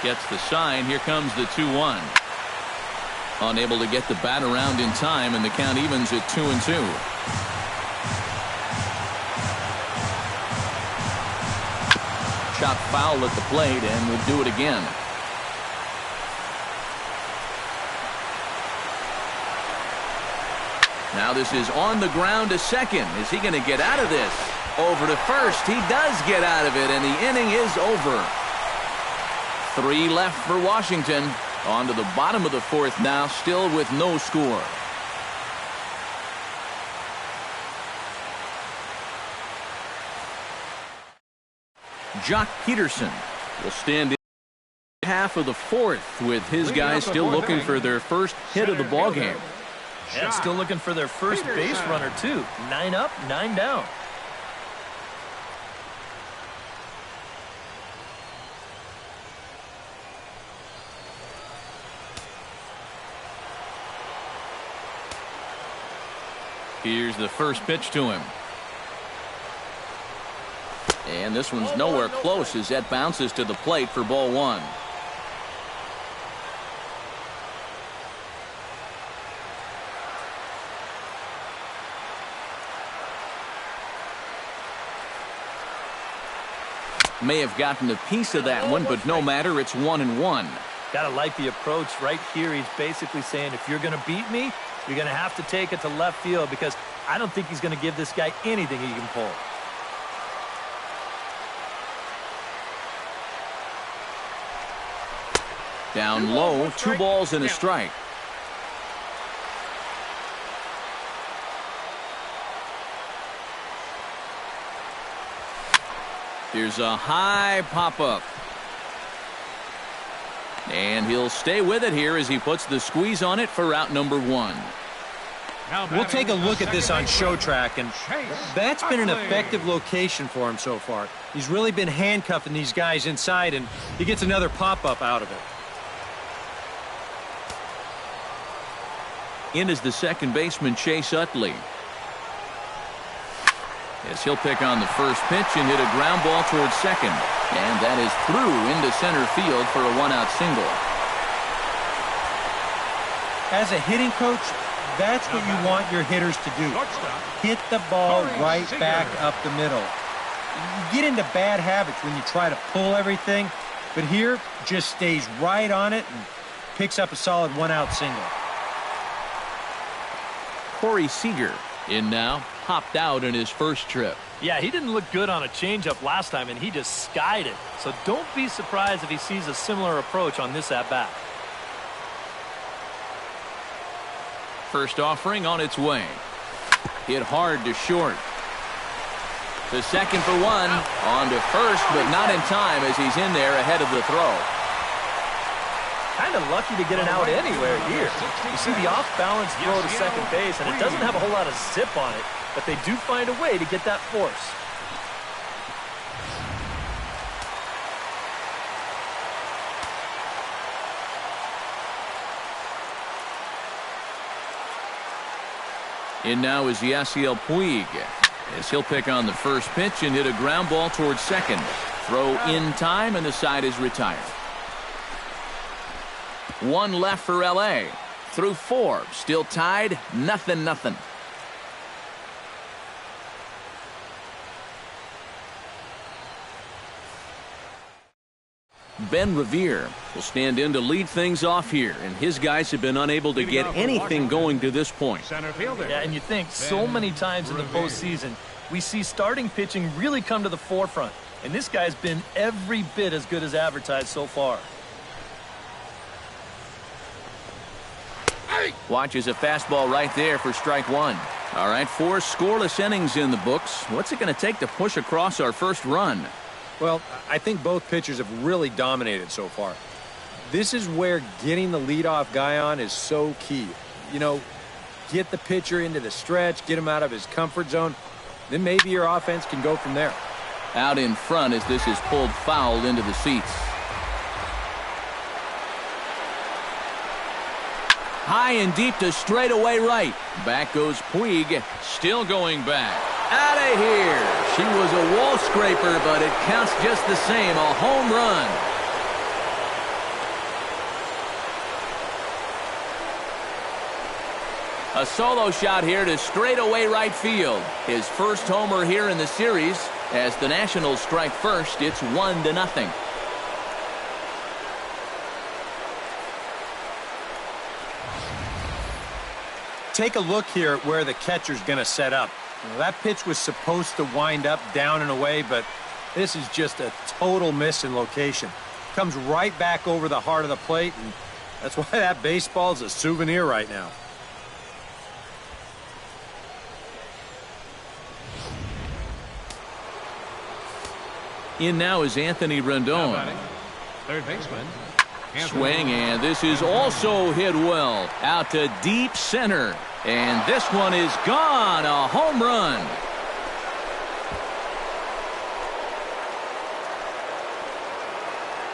Gets the sign. Here comes the 2-1. Unable to get the bat around in time, and the count evens at 2-2. Shot foul at the plate, and will do it again. Now this is on the ground to second. Is he going to get out of this? Over to first. He does get out of it, and the inning is over. 3 left for Washington. On to the bottom of the 4th now, still with no score. Jock Peterson will stand in half of the 4th with his guys still looking for their first hit of the ballgame. Yeah, still looking for their first base runner, too. 9 up, 9 down. Here's the first pitch to him. And this one's nowhere close as that bounces to the plate for ball 1. May have gotten a piece of that one, but no matter, it's 1-1. Gotta like the approach right here. He's basically saying, if you're gonna beat me, you're gonna have to take it to left field, because I don't think he's gonna give this guy anything he can pull. Down low, 2 balls and a strike. Here's a high pop-up. And he'll stay with it here as he puts the squeeze on it for out number 1. We'll take a look at this on show track, and that's been an effective location for him so far. He's really been handcuffing these guys inside, and he gets another pop-up out of it. In is the second baseman, Chase Utley. As he'll pick on the first pitch and hit a ground ball towards second. And that is through into center field for a 1-out single. As a hitting coach, that's what you want your hitters to do. Hit the ball right back up the middle. You get into bad habits when you try to pull everything, but here just stays right on it and picks up a solid 1-out single. Corey Seager in now, popped out in his first trip. Yeah, he didn't look good on a changeup last time, and he just skied it. So don't be surprised if he sees a similar approach on this at-bat. First offering on its way. Hit hard to short. To second for 1. On to first, but not in time as he's in there ahead of the throw. Kind of lucky to get an out anywhere here. You see the off-balance throw to second base, and it doesn't have a whole lot of zip on it, but they do find a way to get that force. In now is Yasiel Puig, as he'll pick on the first pitch and hit a ground ball towards second. Throw in time, and the side is retired. 1 left for L.A. Through 4. Still tied, 0-0. Ben Revere will stand in to lead things off here, and his guys have been unable to get anything going to this point. Yeah, and you think so many times in the postseason, we see starting pitching really come to the forefront, and this guy's been every bit as good as advertised so far. Watches a fastball right there for strike 1. All right, 4 scoreless innings in the books. What's it going to take to push across our first run? Well, I think both pitchers have really dominated so far. This is where getting the leadoff guy on is so key. You know, get the pitcher into the stretch, get him out of his comfort zone, then maybe your offense can go from there. Out in front as this is pulled foul into the seats. High and deep to straightaway right. Back goes Puig, still going back. Out of here. She was a wall scraper, but it counts just the same. A home run. A solo shot here to straightaway right field. His first homer here in the series. As the Nationals strike first, it's 1-0. Take a look here at where the catcher's going to set up. That pitch was supposed to wind up down and away, but this is just a total miss in location. Comes right back over the heart of the plate, and that's why that baseball is a souvenir right now. In now is Anthony Rendon. Third baseman. Swing, and this is also hit well. Out to deep center. And this one is gone. A home run.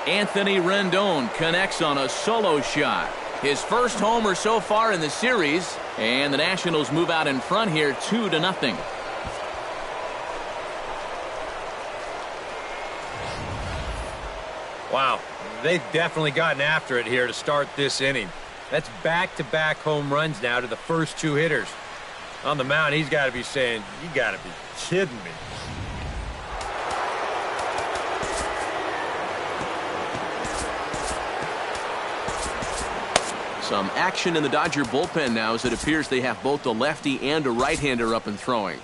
Anthony Rendon connects on a solo shot. His first homer so far in the series. And the Nationals move out in front here 2-0. Wow, they've definitely gotten after it here to start this inning. That's back-to-back home runs now to the first two hitters. On the mound, he's got to be saying, you got to be kidding me. Some action in the Dodger bullpen now as it appears they have both a lefty and a right-hander up and throwing.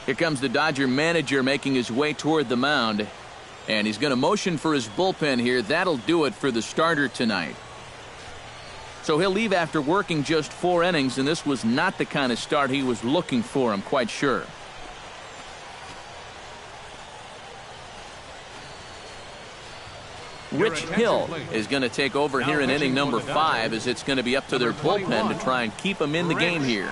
Here comes the Dodger manager making his way toward the mound. And he's going to motion for his bullpen here. That'll do it for the starter tonight. So he'll leave after working just 4 innings, and this was not the kind of start he was looking for, I'm quite sure. Rich Hill is going to take over here in inning number 5, as it's going to be up to their bullpen to try and keep him in the game here.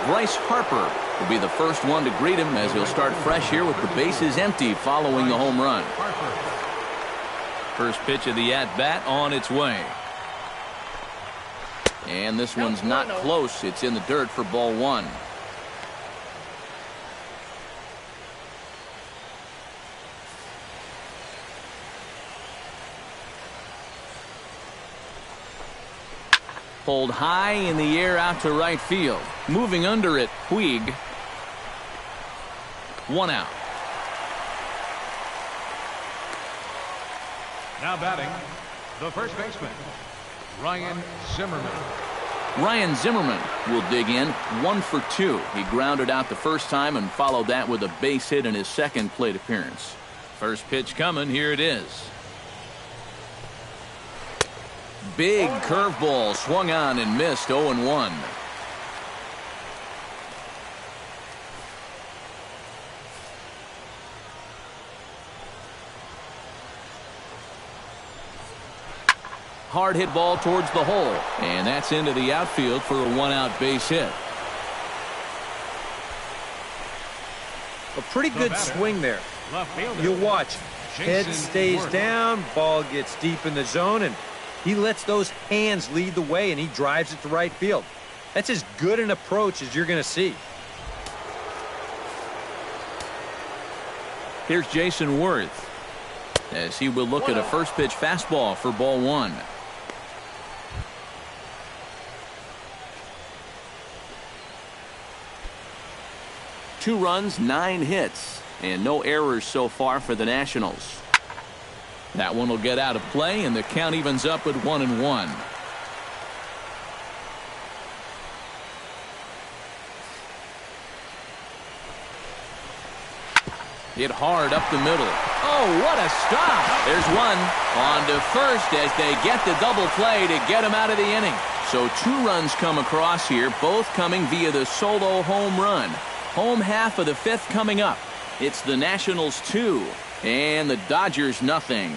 Bryce Harper will be the first one to greet him as he'll start fresh here with the bases empty following the home run. First pitch of the at-bat on its way. And this one's not close. It's in the dirt for ball 1. Pulled high in the air out to right field. Moving under it, Puig. 1 out. Now batting, the first baseman, Ryan Zimmerman. Ryan Zimmerman will dig in. 1 for 2. He grounded out the first time and followed that with a base hit in his second plate appearance. First pitch coming. Here it is. Big curveball swung on and missed. 0-1. Hard hit ball towards the hole, and that's into the outfield for a 1-out base hit. A pretty good swing there. You'll watch. Head stays down, ball gets deep in the zone, and he lets those hands lead the way, and he drives it to right field. That's as good an approach as you're going to see. Here's Jason Worth as he will look at a first pitch fastball for ball 1. Two runs, 9 hits, and no errors so far for the Nationals. That one will get out of play, and the count evens up at 1-1. Hit hard up the middle. Oh, what a stop. There's one. On to first as they get the double play to get him out of the inning. So 2 runs come across here, both coming via the solo home run. Home half of the 5th coming up. It's the Nationals 2 and the Dodgers nothing.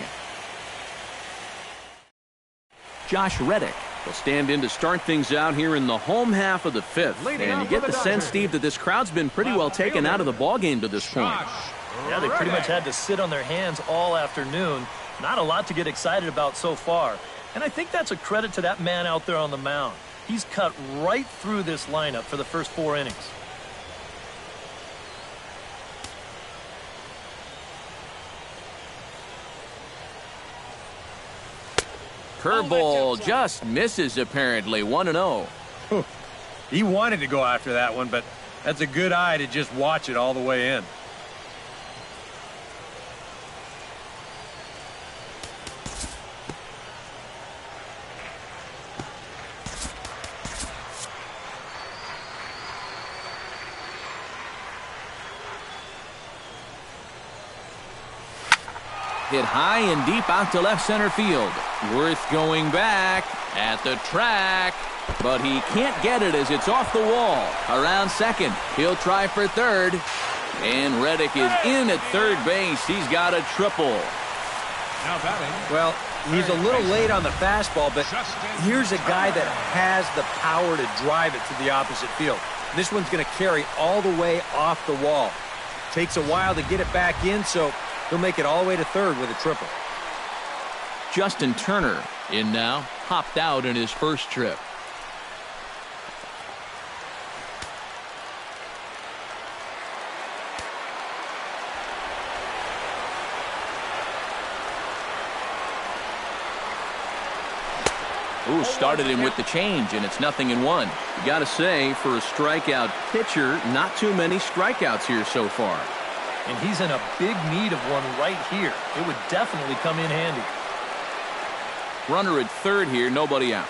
Josh Reddick will stand in to start things out here in the home half of the 5th. And you get the sense, Steve, that this crowd's been pretty well taken out of the ballgame to this point. Yeah, they pretty much had to sit on their hands all afternoon. Not a lot to get excited about so far. And I think that's a credit to that man out there on the mound. He's cut right through this lineup for the first 4 innings. Curveball just misses, apparently. 1-0. He wanted to go after that one, but that's a good eye to just watch it all the way in. Hit high and deep out to left center field. Worth going back at the track, but he can't get it as it's off the wall. Around second, he'll try for third. And Reddick is in at third base. He's got a triple. Now batting. Well, he's a little late on the fastball, but here's a guy that has the power to drive it to the opposite field. This one's going to carry all the way off the wall. Takes a while to get it back in, so he'll make it all the way to third with a triple. Justin Turner in now, hopped out in his first trip. Ooh, started him with the change, and it's 0-1. You got to say, for a strikeout pitcher, not too many strikeouts here so far. And he's in a big need of one right here. It would definitely come in handy. Runner at third here, nobody out.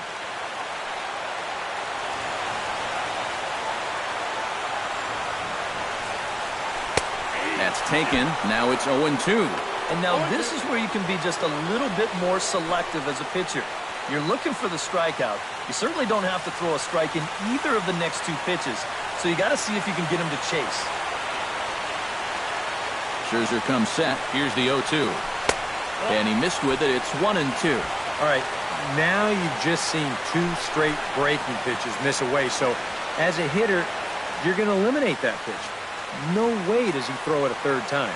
That's taken. Now it's 0-2. And now this is where you can be just a little bit more selective as a pitcher. You're looking for the strikeout. You certainly don't have to throw a strike in either of the next 2 pitches. So you got to see if you can get him to chase. Scherzer comes set. Here's the 0-2. And he missed with it. It's 1-2. All right, now you've just seen 2 straight breaking pitches miss away. So as a hitter, you're going to eliminate that pitch. No way does he throw it a third time.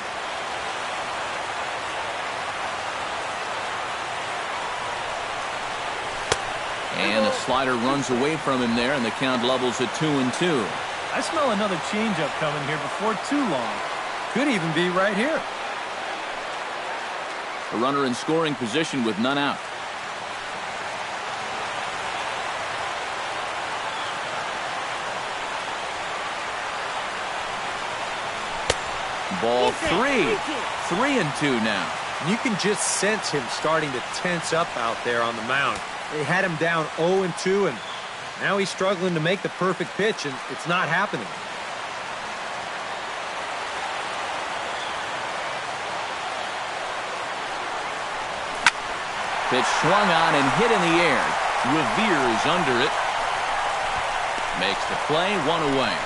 And a slider runs away from him there, and the count levels at 2-2. I smell another changeup coming here before too long. Could even be right here. A runner in scoring position with none out. Ball 3. 3-2 now. You can just sense him starting to tense up out there on the mound. They had him down 0-2, and now he's struggling to make the perfect pitch, and it's not happening. Pitch swung on and hit in the air. Revere is under it. Makes the play, 1 away.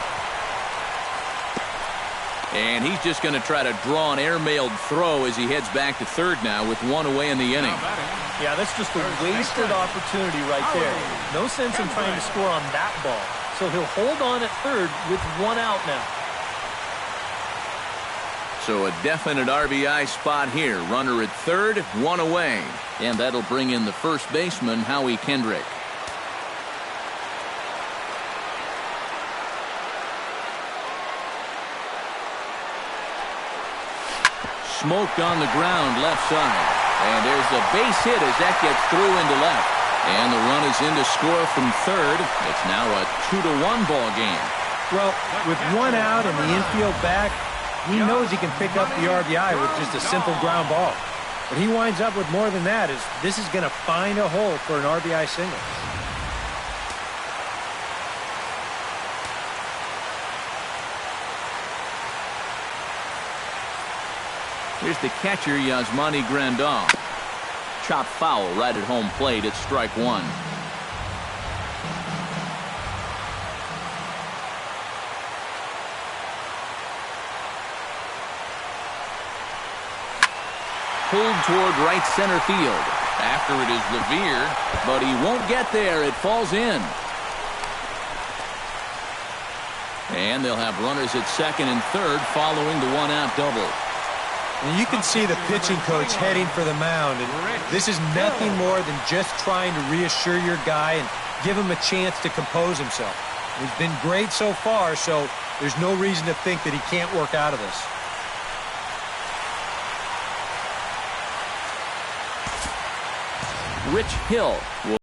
And he's just going to try to draw an airmailed throw as he heads back to third now with 1 away in the inning. Yeah, that's just a wasted opportunity right there. No sense in trying to score on that ball. So he'll hold on at third with 1 out now. So a definite RBI spot here. Runner at third, 1 away. And that'll bring in the first baseman, Howie Kendrick. Smoked on the ground left side. And there's a base hit as that gets through into left. And the run is in to score from third. It's now a 2-1 ball game. Well, with 1 out and the infield back, he knows he can pick up the RBI with just a simple ground ball. But he winds up with more than that, as this is going to find a hole for an RBI single. Here's the catcher, Yasmani Grandal. Chop foul right at home plate. It's strike 1. Pulled toward right center field. After it is Revere, but he won't get there. It falls in. And they'll have runners at second and third following the 1-out double. And you can see the pitching coach heading for the mound. And this is nothing more than just trying to reassure your guy and give him a chance to compose himself. He's been great so far, so there's no reason to think that he can't work out of this. Rich Hill will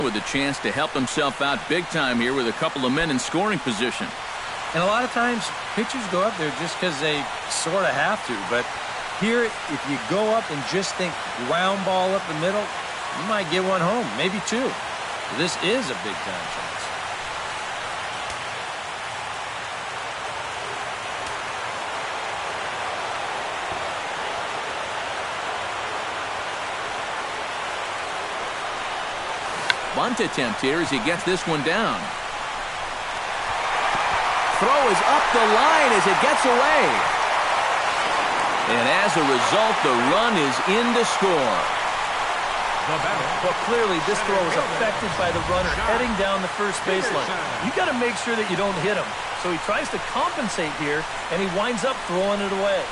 with a chance to help himself out big time here with a couple of men in scoring position. And a lot of times, pitchers go up there just because they sort of have to. But here, if you go up and just think ground ball up the middle, you might get one home, maybe two. This is a big-time chance. Bunt attempt here as he gets this one down. Throw is up the line as it gets away. And as a result, the run is in to score. Well, clearly this throw was affected by the runner heading down the first baseline. You got to make sure that you don't hit him. So he tries to compensate here, and he winds up throwing it away.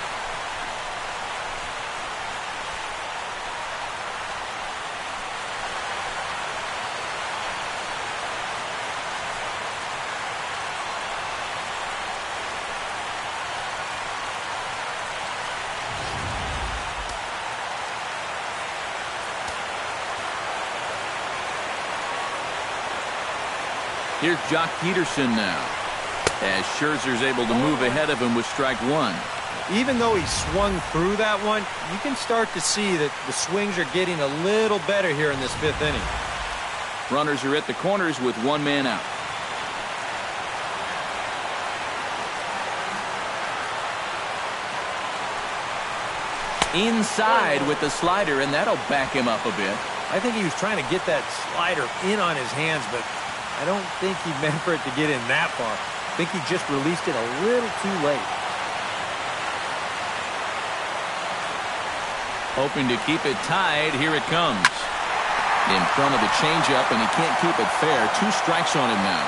Here's Jock Peterson now, as Scherzer's able to move ahead of him with strike one. Even though he swung through that one, you can start to see that the swings are getting a little better here in this fifth inning. Runners are at the corners with one man out. Inside with the slider, and that'll back him up a bit. I think he was trying to get that slider in on his hands, but I don't think he meant for it to get in that far. I think he just released it a little too late. Hoping to keep it tied. Here it comes. In front of the changeup, and he can't keep it fair. 2 strikes on him now.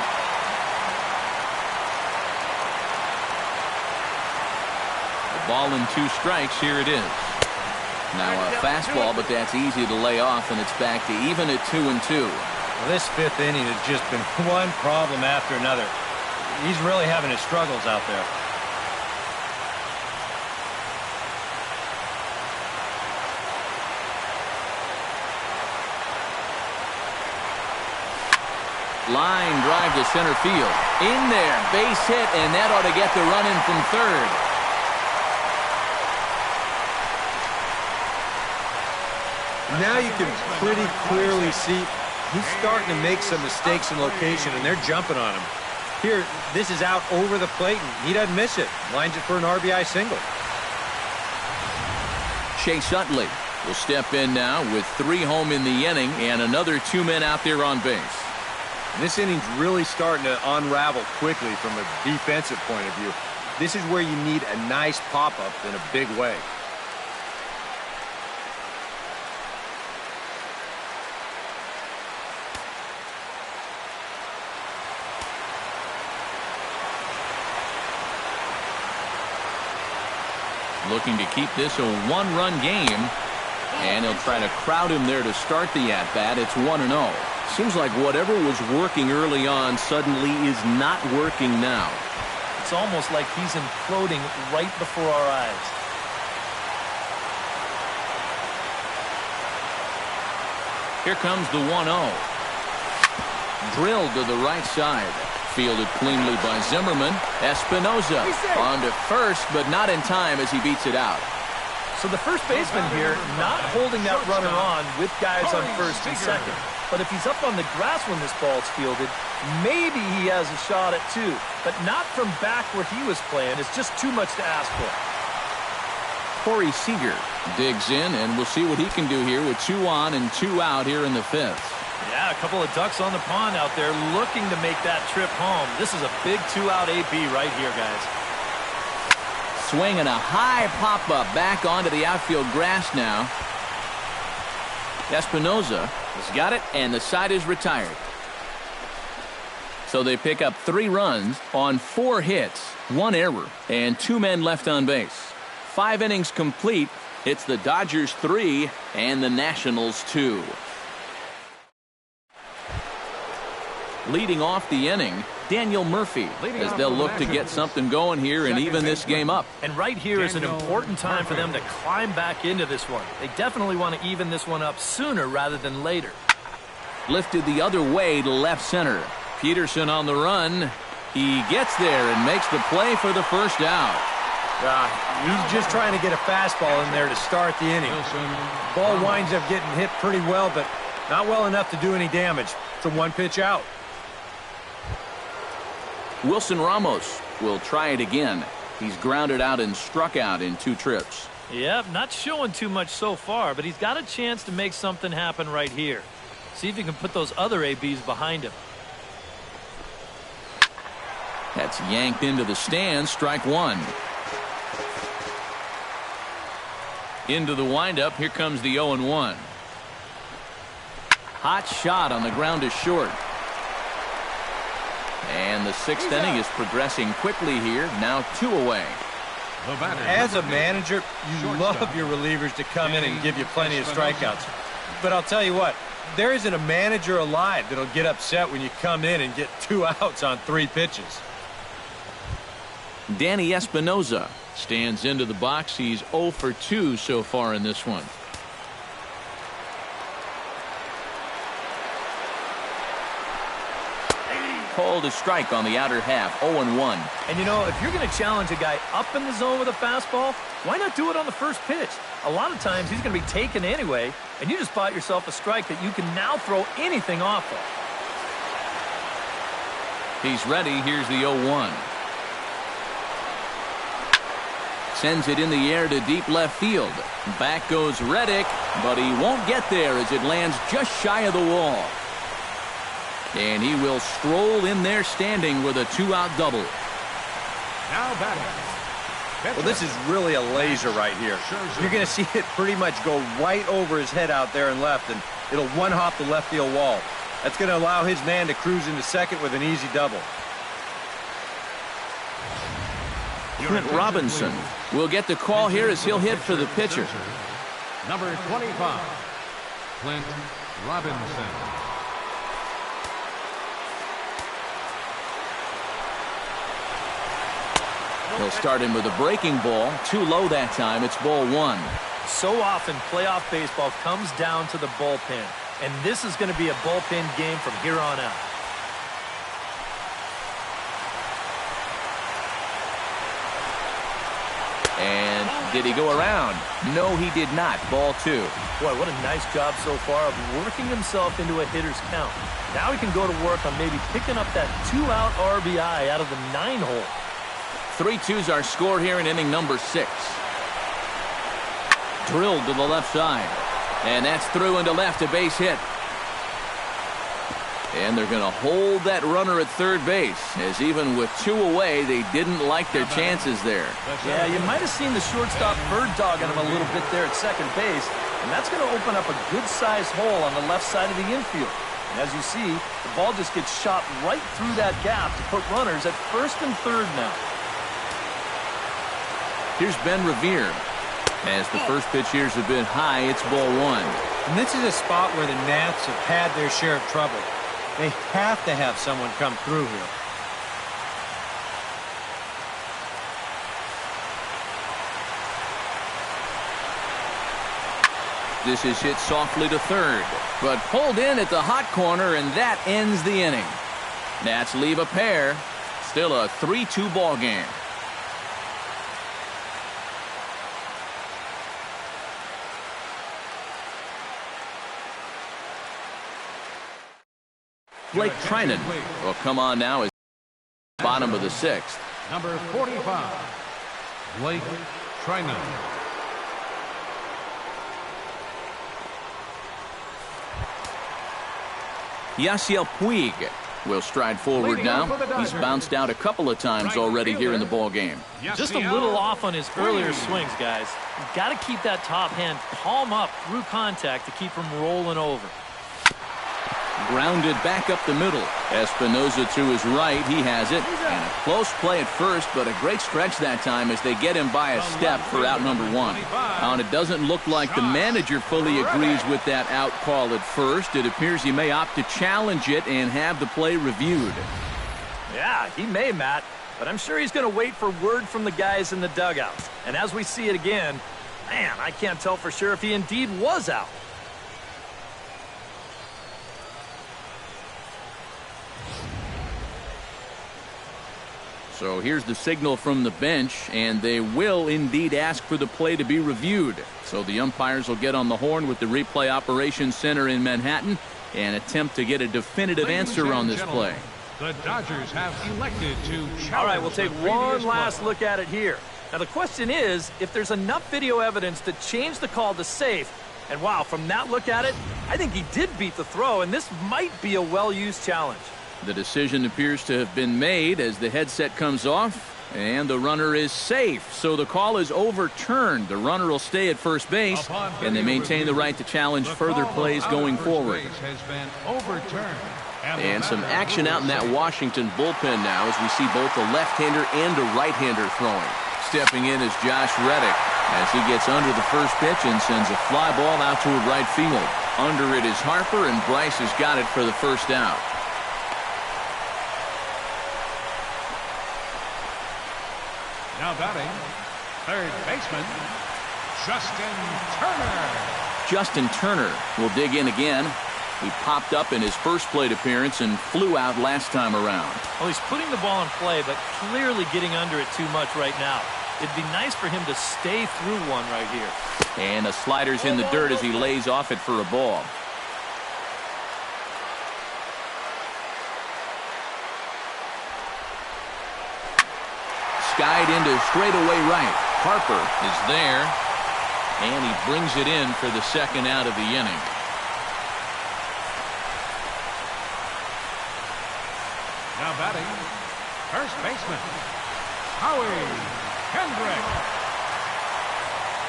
The ball and 2 strikes. Here it is. Now a fastball, but that's easy to lay off, and it's back to even at 2-2. Well, this fifth inning has just been one problem after another. He's really having his struggles out there. Line drive to center field. In there, base hit, and that ought to get the run in from third. Now you can pretty clearly see he's starting to make some mistakes in location, and they're jumping on him. Here, this is out over the plate, and he doesn't miss it. Lines it for an RBI single. Chase Utley will step in now with 3 home in the inning and another 2 men out there on base. This inning's really starting to unravel quickly from a defensive point of view. This is where you need a nice pop-up in a big way. Looking to keep this a 1-run game, and he'll try to crowd him there to start the at-bat. It's 1-0. Seems like whatever was working early on suddenly is not working now. It's almost like he's imploding right before our eyes. Here comes the 1-0. Drilled to the right side. Fielded cleanly by Zimmerman. Espinosa on to first, but not in time as he beats it out. So the first baseman here not holding that runner on with guys on first and second. But if he's up on the grass when this ball's fielded, maybe he has a shot at 2. But not from back where he was playing. It's just too much to ask for. Corey Seager digs in, and we'll see what he can do here with 2 on and 2 out here in the 5th. Yeah, a couple of ducks on the pond out there looking to make that trip home. This is a big 2-out AB right here, guys. Swing and a high pop-up back onto the outfield grass now. Espinosa has got it, and the side is retired. So they pick up 3 runs on 4 hits, 1 error, and 2 men left on base. 5 innings complete. It's the Dodgers 3 and the Nationals 2. Leading off the inning, Daniel Murphy, as they'll look to get something going here and even this game up. And right here is an important time for them to climb back into this one. They definitely want to even this one up sooner rather than later. Lifted the other way to left center. Peterson on the run. He gets there and makes the play for the first out. He's just trying to get a fastball in there to start the inning. Ball winds up getting hit pretty well, but not well enough to do any damage. It's a 1-pitch out. Wilson Ramos will try it again. He's grounded out and struck out in 2 trips. Yep, not showing too much so far, but he's got a chance to make something happen right here. See if he can put those other ABs behind him. That's yanked into the stands, strike 1. Into the windup, here comes the 0-1. Hot shot on the ground to short. And the 6th inning is progressing quickly here, now 2 away. As a manager, you love your relievers to come in and give you plenty of strikeouts. But I'll tell you what, there isn't a manager alive that'll get upset when you come in and get 2 outs on 3 pitches. Danny Espinoza stands into the box. He's 0 for 2 so far in this one. Called a strike on the outer half, 0-1. And you know, if you're going to challenge a guy up in the zone with a fastball, why not do it on the first pitch? A lot of times he's going to be taken anyway, and you just bought yourself a strike that you can now throw anything off of. He's ready. Here's the 0-1. Sends it in the air to deep left field. Back goes Reddick, but he won't get there as it lands just shy of the wall. And he will stroll in there standing with a 2-out double. Now batting. Well, this is really a laser right here. You're going to see it pretty much go right over his head out there and left, and it'll one-hop the left field wall. That's going to allow his man to cruise into second with an easy double. Clint Robinson will get the call here as he'll hit for the pitcher. Number 25, Clint Robinson. He'll start him with a breaking ball. Too low that time. It's ball 1. So often playoff baseball comes down to the bullpen, and this is going to be a bullpen game from here on out. And did he go around? No, he did not. Ball 2. Boy, what a nice job so far of working himself into a hitter's count. Now he can go to work on maybe picking up that 2-out RBI out of the 9-hole. 3-2's our score here in inning number 6. Drilled to the left side. And that's through into left, a base hit. And they're going to hold that runner at third base, as even with 2 away, they didn't like their chances there. Yeah, you might have seen the shortstop bird dogging him a little bit there at second base, and that's going to open up a good-sized hole on the left side of the infield. And as you see, the ball just gets shot right through that gap to put runners at first and third now. Here's Ben Revere. As the first pitch here's a bit high, it's ball 1. And this is a spot where the Nats have had their share of trouble. They have to have someone come through here. This is hit softly to third, but pulled in at the hot corner, and that ends the inning. Nats leave a pair. Still a 3-2 ball game. Blake Trinan will come on now as bottom of the 6th. Number 45, Blake Trinan. Yasiel Puig will stride forward now. He's bounced out a couple of times already here in the ball game. Just a little off on his earlier swings, guys. You've got to keep that top hand palm up through contact to keep him rolling over. Grounded back up the middle. Espinosa to his right. He has it. And a close play at first, but a great stretch that time as they get him by a step for out number 1. And it doesn't look like the manager fully agrees with that out call at first. It appears he may opt to challenge it and have the play reviewed. Yeah, he may, Matt. But I'm sure he's going to wait for word from the guys in the dugout. And as we see it again, man, I can't tell for sure if he indeed was out. So here's the signal from the bench, and they will indeed ask for the play to be reviewed. So the umpires will get on the horn with the replay operations center in Manhattan and attempt to get a definitive answer on this play. The Dodgers have elected to challenge. All right, we'll take one last look at it here. Now the question is if there's enough video evidence to change the call to safe. And wow, from that look at it, I think he did beat the throw, and this might be a well-used challenge. The decision appears to have been made as the headset comes off, and the runner is safe. So the call is overturned. The runner will stay at first base, and they maintain the right to challenge further plays going forward. Has been overturned. And some action out in that Washington bullpen now as we see both a left-hander and a right-hander throwing. Stepping in is Josh Reddick as he gets under the first pitch and sends a fly ball out to right field. Under it is Harper, and Bryce has got it for the first out. Now batting, third baseman, Justin Turner. Justin Turner will dig in again. He popped up in his first plate appearance and flew out last time around. Well, he's putting the ball in play, but clearly getting under it too much right now. It'd be nice for him to stay through one right here. And a slider's in the dirt as he lays off it for a ball. Skied into straightaway right. Harper is there, and he brings it in for the second out of the inning. Now batting, first baseman, Howie Kendrick.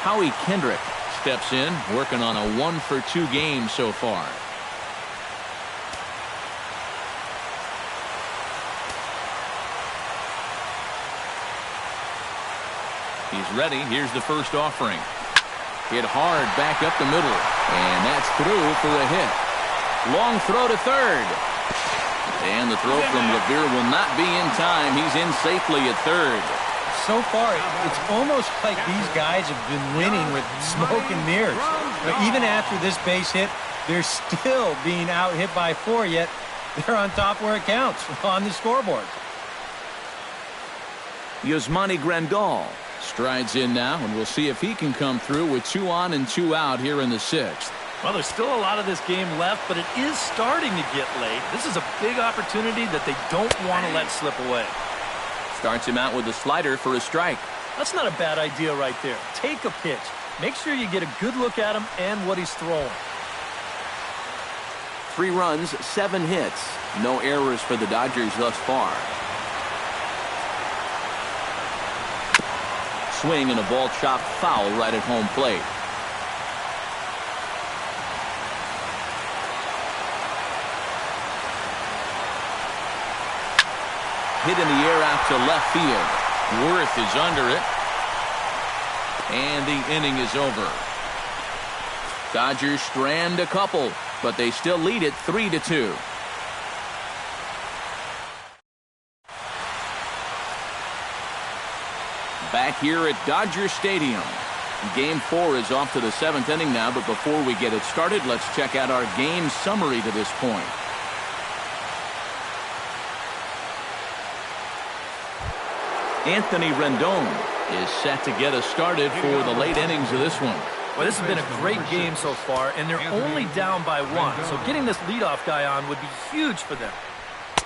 Howie Kendrick steps in, working on a 1-for-2 game so far. He's ready. Here's the first offering. Hit hard back up the middle, and that's through for a hit. Long throw to third. And the throw from Revere will not be in time. He's in safely at third. So far, it's almost like these guys have been winning with smoke and mirrors. But even after this base hit, they're still being out hit by 4, yet they're on top where it counts on the scoreboard. Yasmani Grandal strides in now, and we'll see if he can come through with 2 on and 2 out here in the 6th. Well, there's still a lot of this game left, but it is starting to get late. This is a big opportunity that they don't want to let slip away. Starts him out with a slider for a strike. That's not a bad idea right there. Take a pitch. Make sure you get a good look at him and what he's throwing. 3 runs, 7 hits. No errors for the Dodgers thus far. Swing and a ball chopped foul right at home plate. Hit in the air out to left field. Worth is under it. And the inning is over. Dodgers strand a couple, but they still lead it 3-2. Back here at Dodger Stadium. Game 4 is off to the 7th inning now, but before we get it started, let's check out our game summary to this point. Anthony Rendon is set to get us started for the late innings of this one. Well, this has been a great game so far, and they're only down by 1, so getting this leadoff guy on would be huge for them.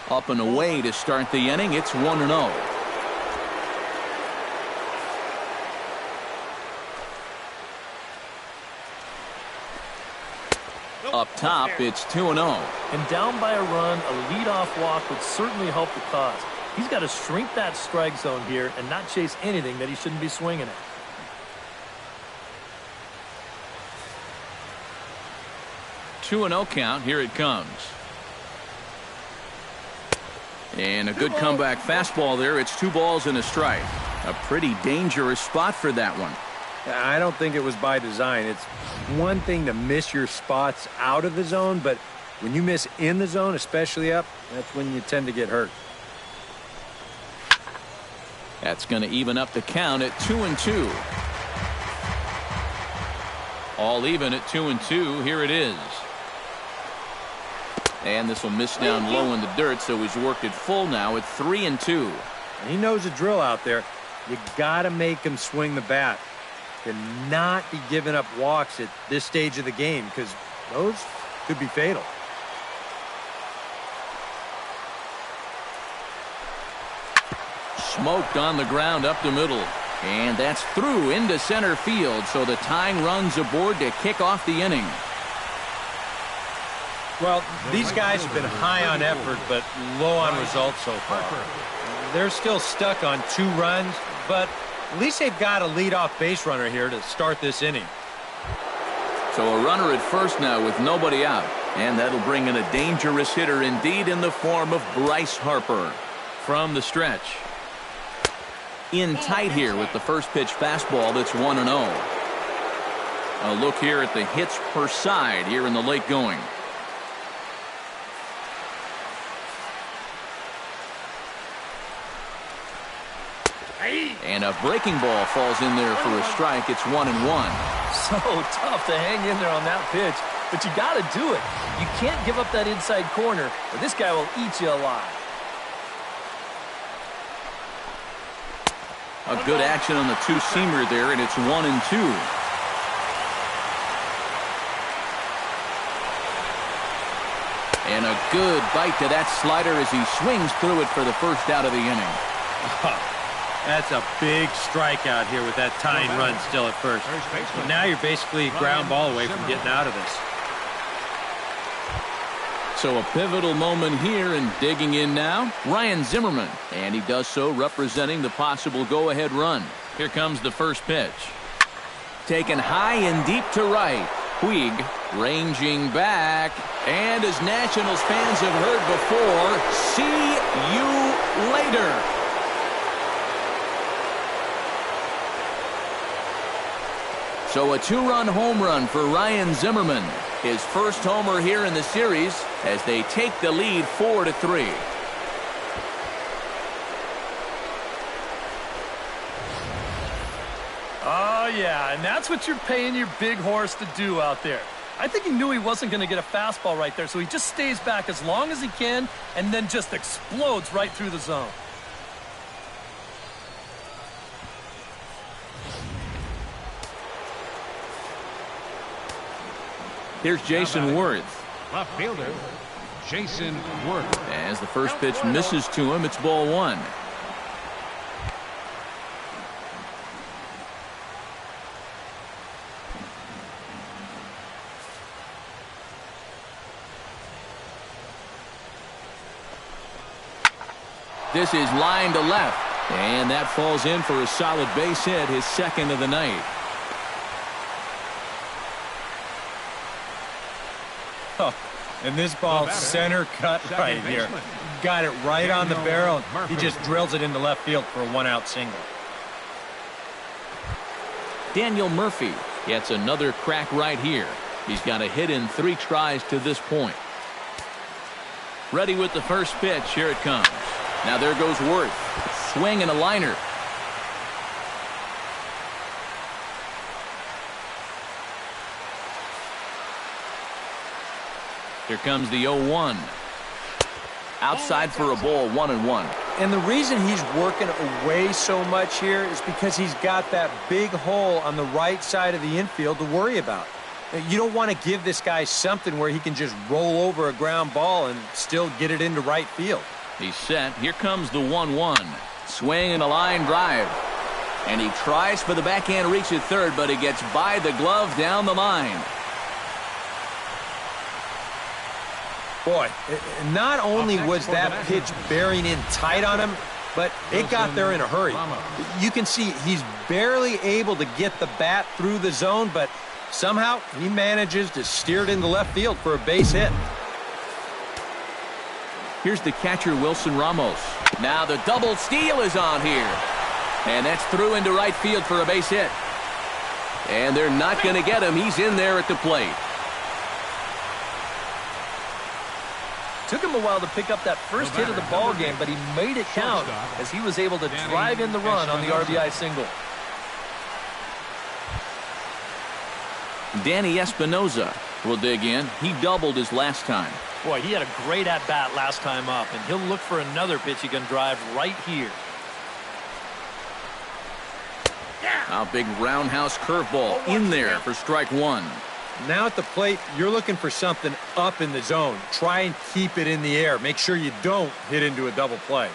Up and away to start the inning, it's 1-0. Up top, it's 2-0. And down by a run, a leadoff walk would certainly help the cause. He's got to shrink that strike zone here and not chase anything that he shouldn't be swinging at. Two 2-0 count. Here it comes. And a good comeback fastball there. It's 2 balls and a strike. A pretty dangerous spot for that one. I don't think it was by design. It's one thing to miss your spots out of the zone, but when you miss in the zone, especially up, that's when you tend to get hurt. That's going to even up the count at 2-2. All even at 2-2. Here it is. And this will miss down low in the dirt, so he's worked it full now at 3-2. And he knows the drill out there. You got to make him swing the bat. Cannot be giving up walks at this stage of the game because those could be fatal. Smoked on the ground up the middle. And that's through into center field, so the tying run's aboard to kick off the inning. Well, these guys have been high on effort, but low on results so far. They're still stuck on 2 runs, but at least they've got a leadoff base runner here to start this inning. So a runner at first now with nobody out. And that'll bring in a dangerous hitter indeed in the form of Bryce Harper. From the stretch. In tight here with the first pitch fastball that's 1-0. A look here at the hits per side here in the late going. And a breaking ball falls in there for a strike. It's 1-1. So tough to hang in there on that pitch, but you got to do it. You can't give up that inside corner, or this guy will eat you alive. A good action on the 2-seamer there, and it's 1-2. And a good bite to that slider as he swings through it for the first out of the inning. That's a big strikeout here with that tying run still at first. But now you're basically a ground ball away from getting out of this. So a pivotal moment here, and digging in now, Ryan Zimmerman. And he does so representing the possible go-ahead run. Here comes the first pitch. Taken high and deep to right. Puig ranging back. And as Nationals fans have heard before, see you later. So a 2-run home run for Ryan Zimmerman. His first homer here in the series as they take the lead 4-3. Oh, yeah, and that's what you're paying your big horse to do out there. I think he knew he wasn't going to get a fastball right there, so he just stays back as long as he can and then just explodes right through the zone. Here's Jason Worth. Left fielder, Jason Worth. As the first pitch misses to him, it's ball 1. This is line to left. And that falls in for a solid base hit, his second of the night. Oh, and this ball center cut right here. Got it right on the barrel. He just drills it into left field for a 1-out single. Daniel Murphy gets another crack right here. He's got a hit in 3 tries to this point. Ready with the first pitch. Here it comes. Now there goes Worth. Swing and a liner. Here comes the 0-1. Outside for a ball, 1-1. And the reason he's working away so much here is because he's got that big hole on the right side of the infield to worry about. You don't want to give this guy something where he can just roll over a ground ball and still get it into right field. He's set. Here comes the 1-1. Swing and a line drive. And he tries for the backhand reach at third, but he gets by the glove down the line. Boy, not only was that pitch bearing in tight on him, but it got there in a hurry. You can see he's barely able to get the bat through the zone, but somehow he manages to steer it into left field for a base hit. Here's the catcher, Wilson Ramos. Now the double steal is on here. And that's through into right field for a base hit. And they're not going to get him. He's in there at the plate. Took him a while to pick up that first hit of the ball game, but he made it count as he was able to drive in the run on the RBI single. Danny Espinoza will dig in. He doubled his last time. Boy, he had a great at-bat last time up, and he'll look for another pitch he can drive right here. A big roundhouse curveball in there for strike one. Now at the plate, you're looking for something up in the zone. Try and keep it in the air. Make sure you don't hit into a double play.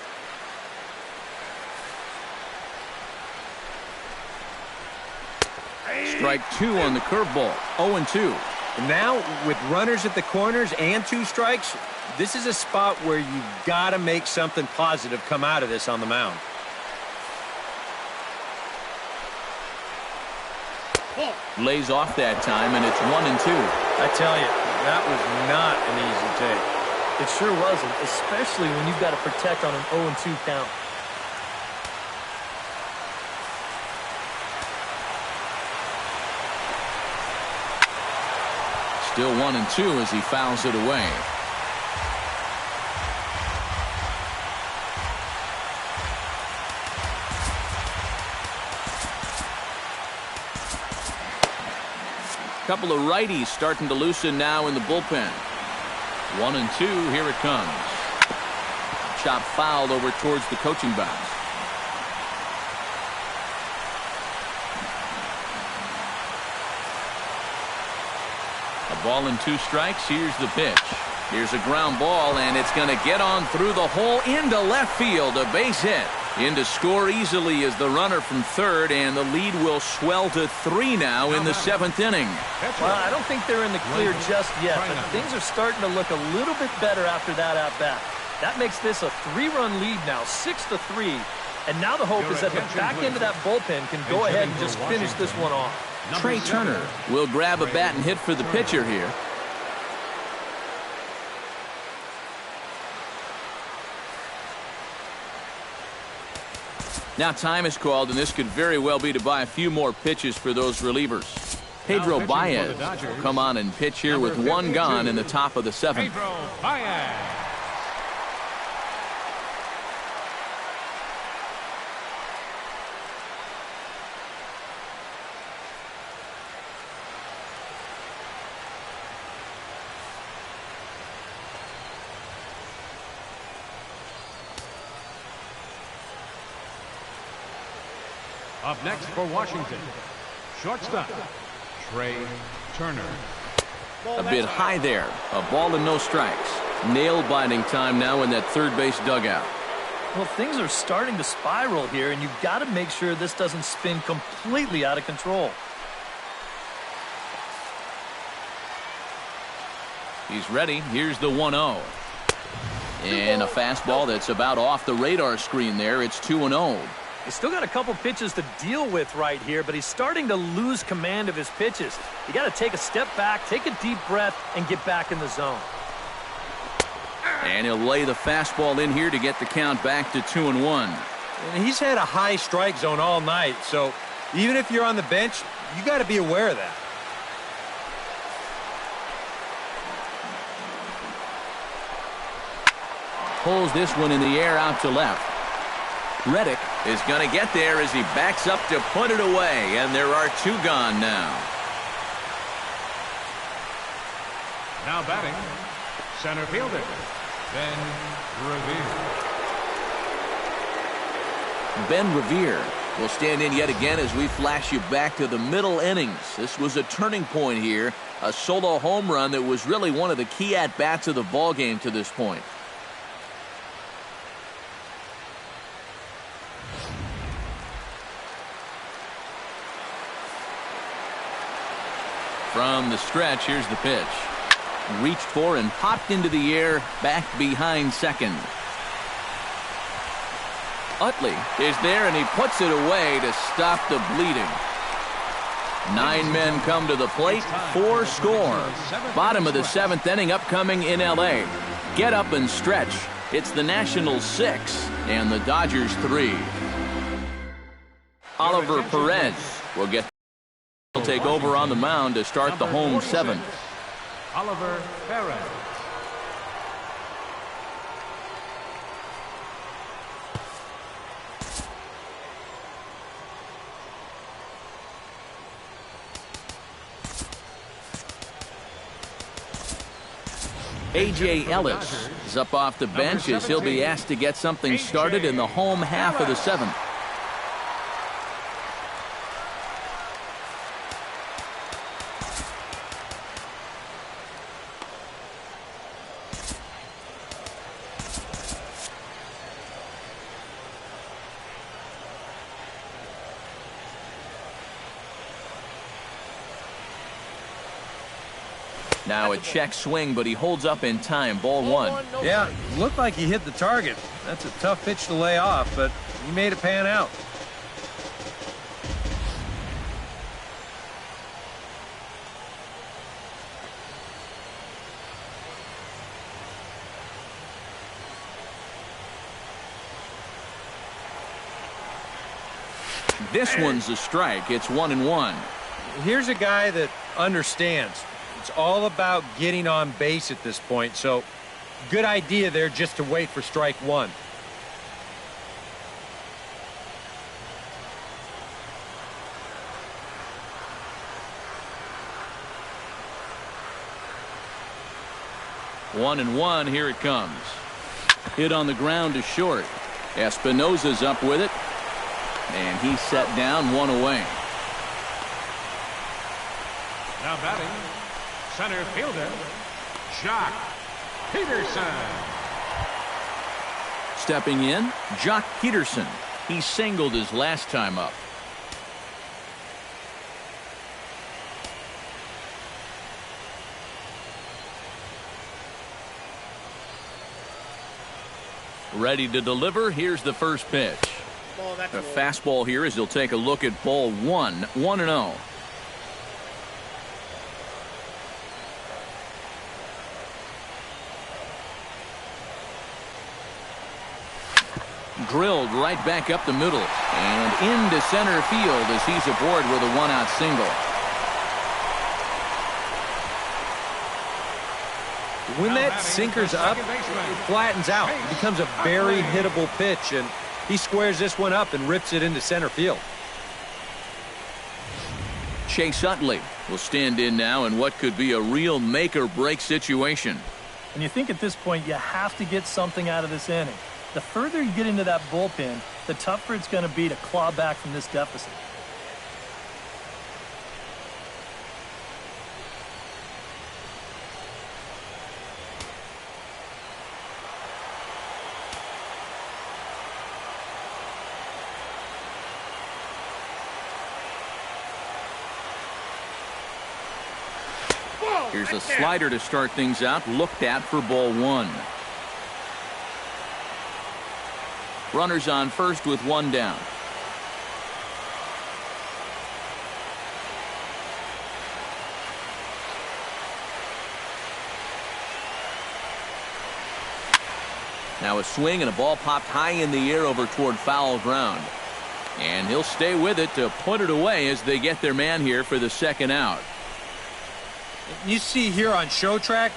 Strike two on the curveball. 0-2. And now, with runners at the corners and 2 strikes, this is a spot where you got to make something positive come out of this on the mound. Lays off that time, and it's 1-2. I tell you, that was not an easy take. It sure wasn't, especially when you've got to protect on an 0-2 count. Still 1-2 as he fouls it away. Couple of righties starting to loosen now in the bullpen. 1-2, here it comes. Chop fouled over towards the coaching box. A ball and 2 strikes. Here's the pitch. Here's a ground ball, and it's going to get on through the hole into left field. A base hit. In to score easily is the runner from third, and the lead will swell to 3 now in the 7th inning. Well, I don't think they're in the clear just yet, but things are starting to look a little bit better after that at-bat. That makes this a 3-run lead now, 6-3. And now the hope is that the back end of that bullpen can go ahead and just finish this one off. Trey Turner will grab a bat and hit for the pitcher here. Now time is called, and this could very well be to buy a few more pitches for those relievers. Pedro Baez will come on and pitch here with 1 gone in the top of the 7th. Pedro Baez. Up next for Washington, shortstop, Trey Turner. A bit high there. A ball and no strikes. Nail-biting time now in that third base dugout. Well, things are starting to spiral here, and you've got to make sure this doesn't spin completely out of control. He's ready. Here's the 1-0. And a fastball that's about off the radar screen there. It's 2-0. He's still got a couple pitches to deal with right here, but he's starting to lose command of his pitches. You got to take a step back, take a deep breath, and get back in the zone. And he'll lay the fastball in here to get the count back to 2-1. And he's had a high strike zone all night, so even if you're on the bench, you got to be aware of that. Pulls this one in the air out to left. Reddick is going to get there as he backs up to put it away, and there are 2 gone now. Now batting, center fielder, Ben Revere. Ben Revere will stand in yet again as we flash you back to the middle innings. This was a turning point here, a solo home run that was really one of the key at-bats of the ball game to this point. From the stretch, here's the pitch. Reached for and popped into the air, back behind second. Utley is there, and he puts it away to stop the bleeding. 9 men come to the plate, 4 score. Bottom of the 7th inning upcoming in L.A. Get up and stretch It's the Nationals 6 and the Dodgers 3. Oliver Perez will take over on the mound to start the home 7th. Oliver Perez. A.J. Ellis is up off the bench as he'll be asked to get something started in the home half of the 7th. Now a check swing, but he holds up in time. Ball 1. Yeah, looked like he hit the target. That's a tough pitch to lay off, but he made it pan out. This one's a strike. It's 1-1. Here's a guy that understands. It's all about getting on base at this point, so good idea there just to wait for strike 1. One and one, here it comes. Hit on the ground to short. Espinosa's up with it, and he's set down, 1 away. Now batting, center fielder, Jock Peterson. Stepping in, Jock Peterson. He singled his last time up. Ready to deliver. Here's the first pitch. A fastball here as he'll take a look at ball 1. 1-0. Drilled right back up the middle and into center field as he's aboard with a 1-out single. When that sinker's up, it flattens out. It becomes a very hittable pitch, and he squares this one up and rips it into center field. Chase Utley will stand in now in what could be a real make-or-break situation. And you think at this point you have to get something out of this inning. The further you get into that bullpen, the tougher it's going to be to claw back from this deficit. Here's a slider to start things out, looked at for ball 1. Runners on first with 1 down. Now a swing and a ball popped high in the air over toward foul ground. And he'll stay with it to put it away as they get their man here for the second out. You see here on Show Track,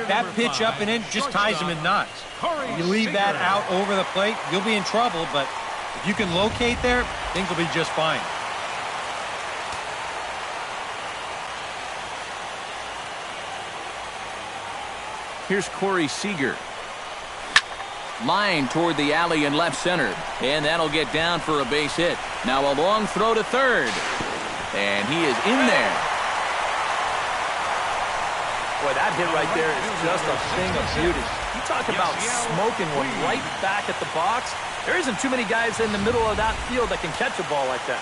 that pitch up and in just ties him in knots. You leave that out over the plate, you'll be in trouble, but if you can locate there, things will be just fine. Here's Corey Seager. Line toward the alley in left center, and that'll get down for a base hit. Now a long throw to third, and he is in there. Boy, that hit right there is just a thing of beauty. You talk about smoking one right back at the box. There isn't too many guys in the middle of that field that can catch a ball like that.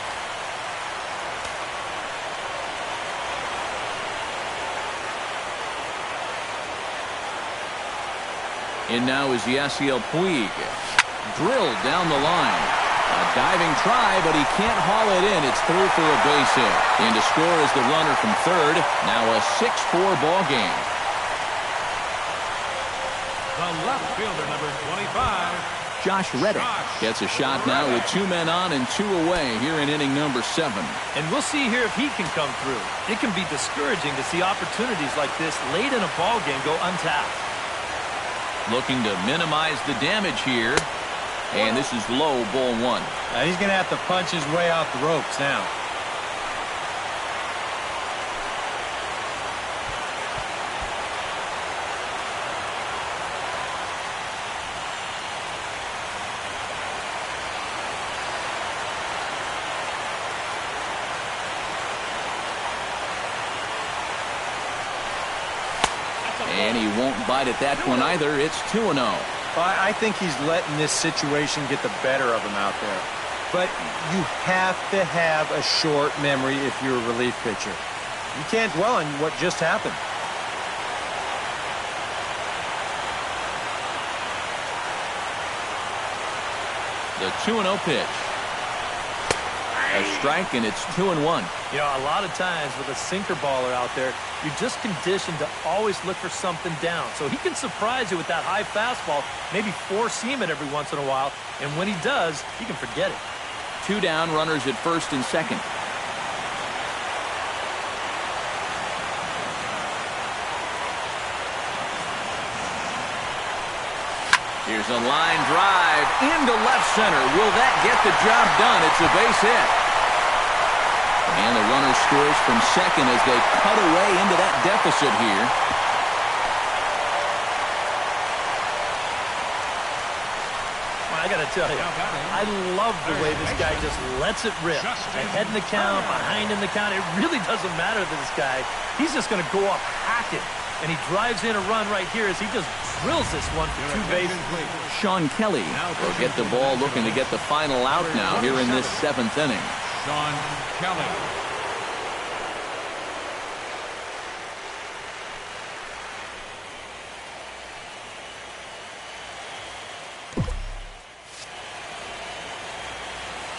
And now is Yasiel Puig. Drilled down the line. A diving try, but he can't haul it in. It's through for a base hit. And to score is the runner from third. Now a 6-4 ball game. The The left fielder, number 25. Josh Reddick gets a shot now with 2 men on and 2 away here in inning number 7. And we'll see here if he can come through. It can be discouraging to see opportunities like this late in a ball game go untapped. Looking to minimize the damage here. And this is low, ball 1. He's going to have to punch his way off the ropes now. And he won't bite at that one either. It's 2-0. I think he's letting this situation get the better of him out there. But you have to have a short memory if you're a relief pitcher. You can't dwell on what just happened. The 2-0 pitch. A strike, and it's 2-1. You know, a lot of times with a sinker baller out there, you're just conditioned to always look for something down. So he can surprise you with that high fastball, maybe four seam it every once in a while, and when he does, you can forget it. 2 down, runners at first and second. Here's a line drive into left center. Will that get the job done? It's a base hit. And the runner scores from second as they cut away into that deficit here. Well, I got to tell you, I love the way this guy just lets it rip. Ahead in the count, behind in the count. It really doesn't matter to this guy. He's just going to go up hacking. And he drives in a run right here as he just drills this one for 2 bases. Sean Kelly will get the ball, looking to get the final out now here in this 7th inning. Sean Kelly.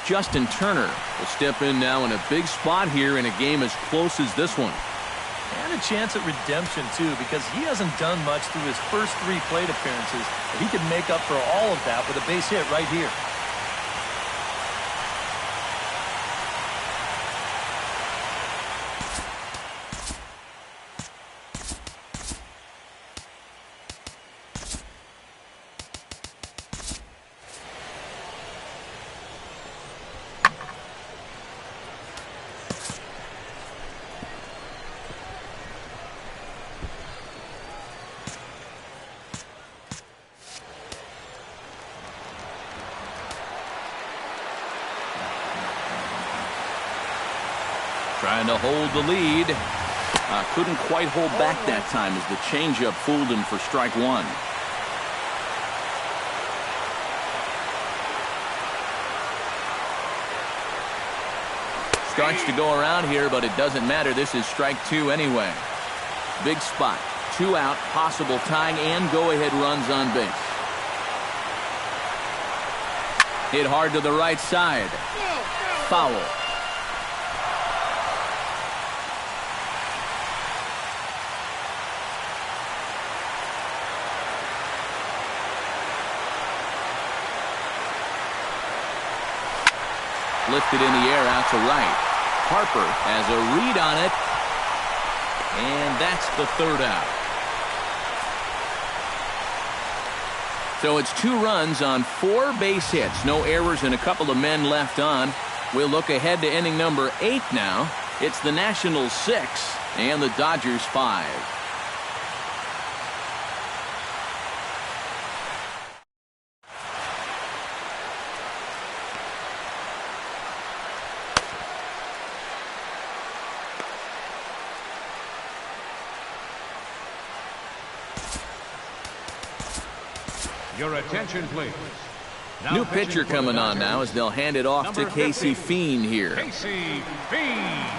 Justin Turner will step in now in a big spot here in a game as close as this one. And a chance at redemption, too, because he hasn't done much through his first 3 plate appearances. He can make up for all of that with a base hit right here. Trying to hold the lead. Couldn't quite hold back that time as the changeup fooled him for strike 1. Starts to go around here, but it doesn't matter. This is strike 2 anyway. Big spot. 2 out, possible tying and go-ahead runs on base. Hit hard to the right side. Foul. Lifted in the air out to right. Harper has a read on it. And that's the 3rd out. So it's 2 runs on 4 base hits. No errors and a couple of men left on. We'll look ahead to inning number 8 now. It's the Nationals 6 and the Dodgers 5. Your attention, please. New pitcher coming on now as they'll hand it off to Casey Fiend here. Casey Fiend.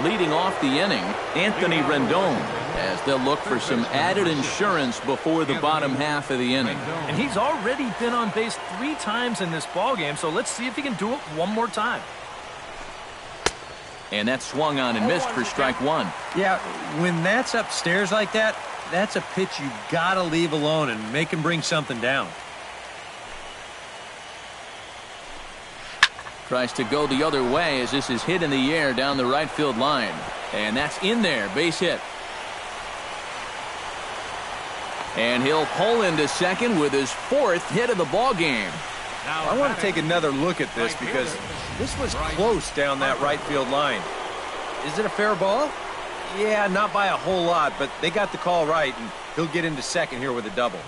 Leading off the inning, Anthony Rendon, as they'll look for some added insurance before the bottom half of the inning. And he's already been on base 3 times in this ballgame, so let's see if he can do it one more time. And that swung on and missed for strike 1. Yeah, when that's upstairs like that, that's a pitch you got to leave alone and make him bring something down. Tries to go the other way as this is hit in the air down the right field line. And that's in there, base hit. And he'll pull into second with his 4th hit of the ball game. I want to take another look at this because this was close down that right field line. Is it a fair ball? Yeah, not by a whole lot, but they got the call right, and he'll get into second here with a double.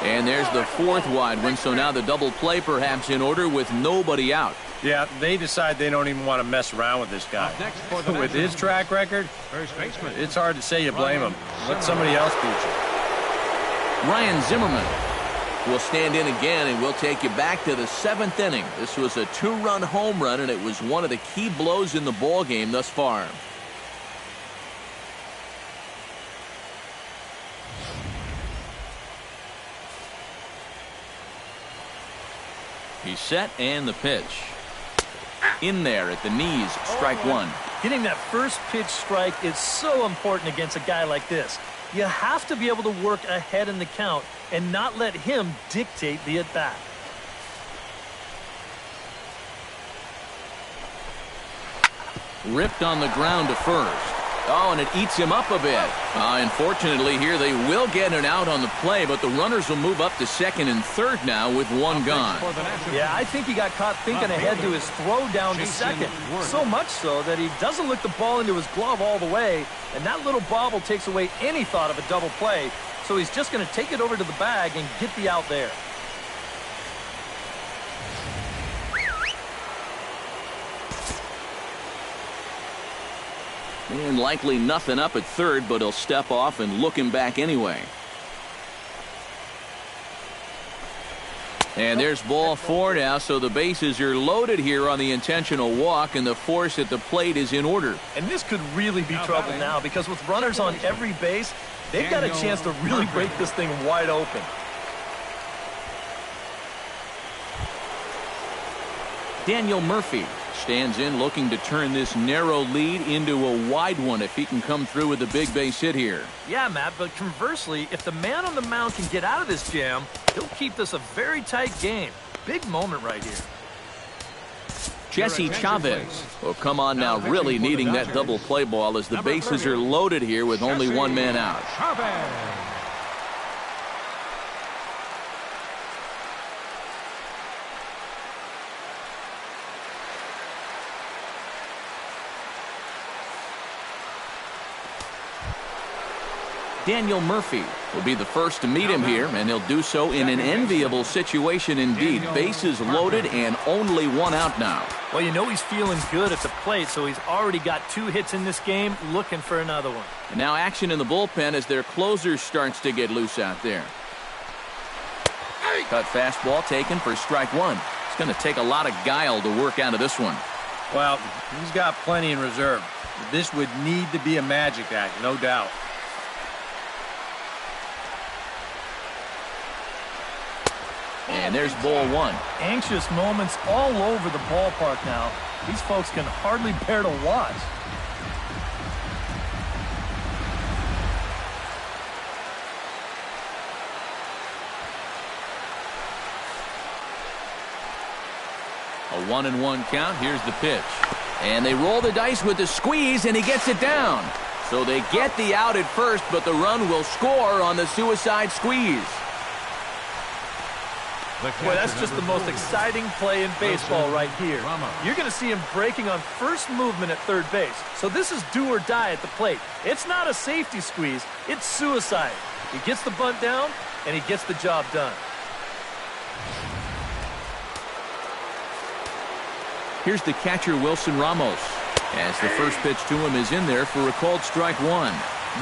And there's the 4th wide one, so now the double play perhaps in order with nobody out. Yeah, they decide they don't even want to mess around with this guy. With his track record, it's hard to say you blame him. Let somebody else beat you. Ryan Zimmerman will stand in again, and we'll take you back to the 7th inning. This was a 2-run home run, and it was one of the key blows in the ball game thus far. He's set, and the pitch. In there at the knees, strike 1. Getting that first pitch strike is so important against a guy like this. You have to be able to work ahead in the count and not let him dictate the at-bat. Ripped on the ground to first. Oh, and it eats him up a bit. Unfortunately here they will get an out on the play, but the runners will move up to second and third now with one gone. Yeah, I think he got caught thinking ahead to his throw down to second. So much so that he doesn't look the ball into his glove all the way, and that little bobble takes away any thought of a double play. So he's just going to take it over to the bag and get the out there. And likely nothing up at third, but he'll step off and look him back anyway. And there's ball 4 now, so the bases are loaded here on the intentional walk, and the force at the plate is in order. And this could really be trouble now, because with runners on every base, they've got a chance to really break this thing wide open. Daniel Murphy stands in, looking to turn this narrow lead into a wide one if he can come through with a big base hit here. Yeah, Matt, but conversely, if the man on the mound can get out of this jam, he'll keep this a very tight game. Big moment right here. Jesse Chavez will come on now, really needing that double play ball as the bases are loaded here with only one man out. Daniel Murphy will be the first to meet him here, and he'll do so in an enviable situation indeed. Bases loaded and only one out now. Well, you know he's feeling good at the plate, so he's already got 2 hits in this game, looking for another one. And now action in the bullpen as their closer starts to get loose out there. Cut fastball taken for strike 1. It's going to take a lot of guile to work out of this one. Well, he's got plenty in reserve. This would need to be a magic act, no doubt. And there's ball 1. Anxious moments all over the ballpark now. These folks can hardly bear to watch. A 1-1 count. Here's the pitch. And they roll the dice with the squeeze, and he gets it down. So they get the out at first, but the run will score on the suicide squeeze. Boy, that's just the most exciting play in baseball right here. You're going to see him breaking on first movement at third base. So this is do or die at the plate. It's not a safety squeeze. It's suicide. He gets the bunt down, and he gets the job done. Here's the catcher, Wilson Ramos, as the first pitch to him is in there for a called strike 1.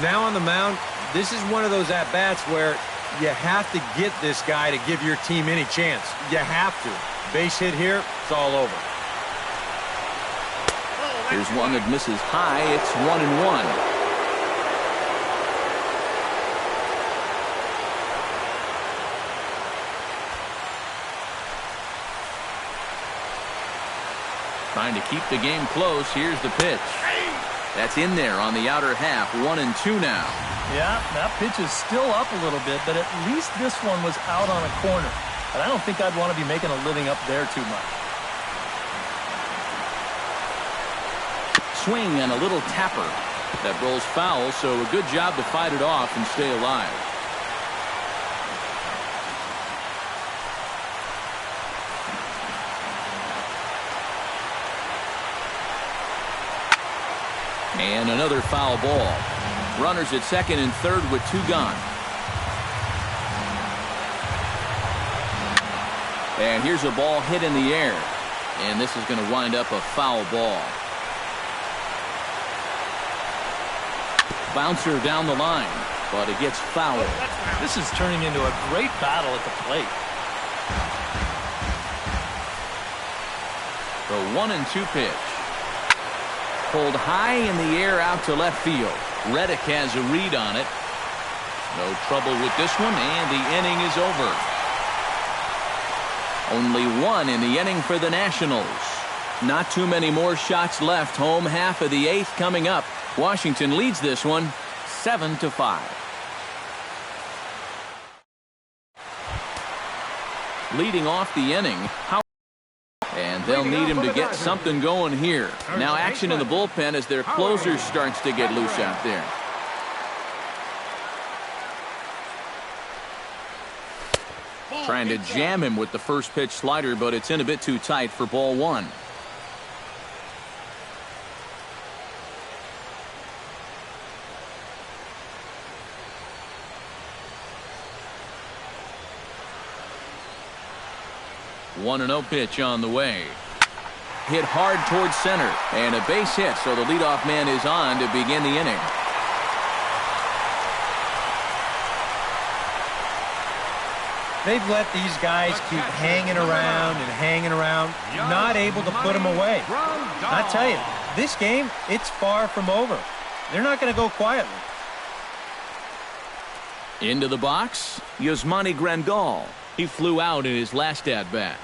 Now on the mound, this is one of those at-bats where you have to get this guy to give your team any chance. You have to. Base hit here, it's all over. Here's one that misses high. It's 1-1. Trying to keep the game close. Here's the pitch. That's in there on the outer half. 1-2 now. Yeah, that pitch is still up a little bit, but at least this one was out on a corner. But I don't think I'd want to be making a living up there too much. Swing and a little tapper. That rolls foul, so a good job to fight it off and stay alive. And another foul ball. Runners at second and third with 2 gone. And here's a ball hit in the air. And this is going to wind up a foul ball. Bouncer down the line, but it gets fouled. This is turning into a great battle at the plate. The 1-2 pitch. Pulled high in the air out to left field. Reddick has a read on it. No trouble with this one, and the inning is over. Only 1 in the inning for the Nationals. Not too many more shots left. Home half of the 8th coming up. Washington leads this one 7-5. Leading off the inning. And they'll need him to get something going here. Now action in the bullpen as their closer starts to get loose out there. Trying to jam him with the first pitch slider, but it's in a bit too tight for ball 1. One 1-0 pitch on the way. Hit hard towards center, and a base hit, so the leadoff man is on to begin the inning. They've let these guys keep hanging around and hanging around, not able to put them away. I tell you, this game, it's far from over. They're not going to go quietly. Into the box, Yasmani Grandal. He flew out in his last at-bat.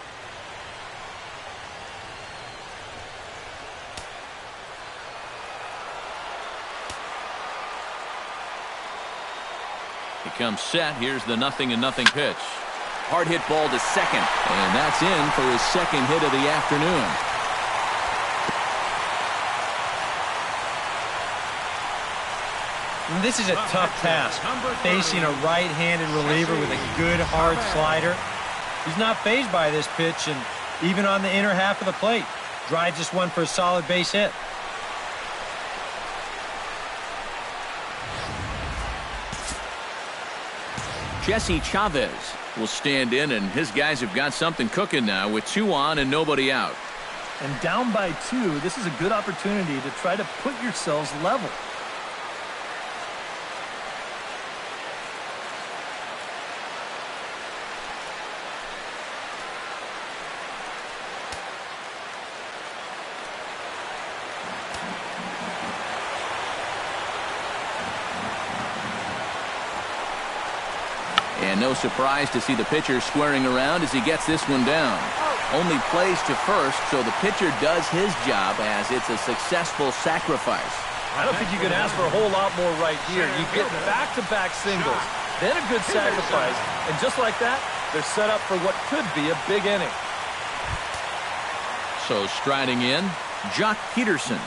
He comes set. Here's the 0-0 pitch. Hard hit ball to second. And that's in for his second hit of the afternoon. And this is a tough task, facing a right-handed reliever with a good hard slider. He's not fazed by this pitch, and even on the inner half of the plate, drives this one for a solid base hit. Jesse Chavez will stand in, and his guys have got something cooking now with 2 on and nobody out. And down by 2, this is a good opportunity to try to put yourselves level. And no surprise to see the pitcher squaring around as he gets this one down. Only plays to first, so the pitcher does his job as it's a successful sacrifice. I don't think you can ask for a whole lot more right here. You get back-to-back singles, then a good sacrifice, and just like that, they're set up for what could be a big inning. So striding in, Jock Peterson,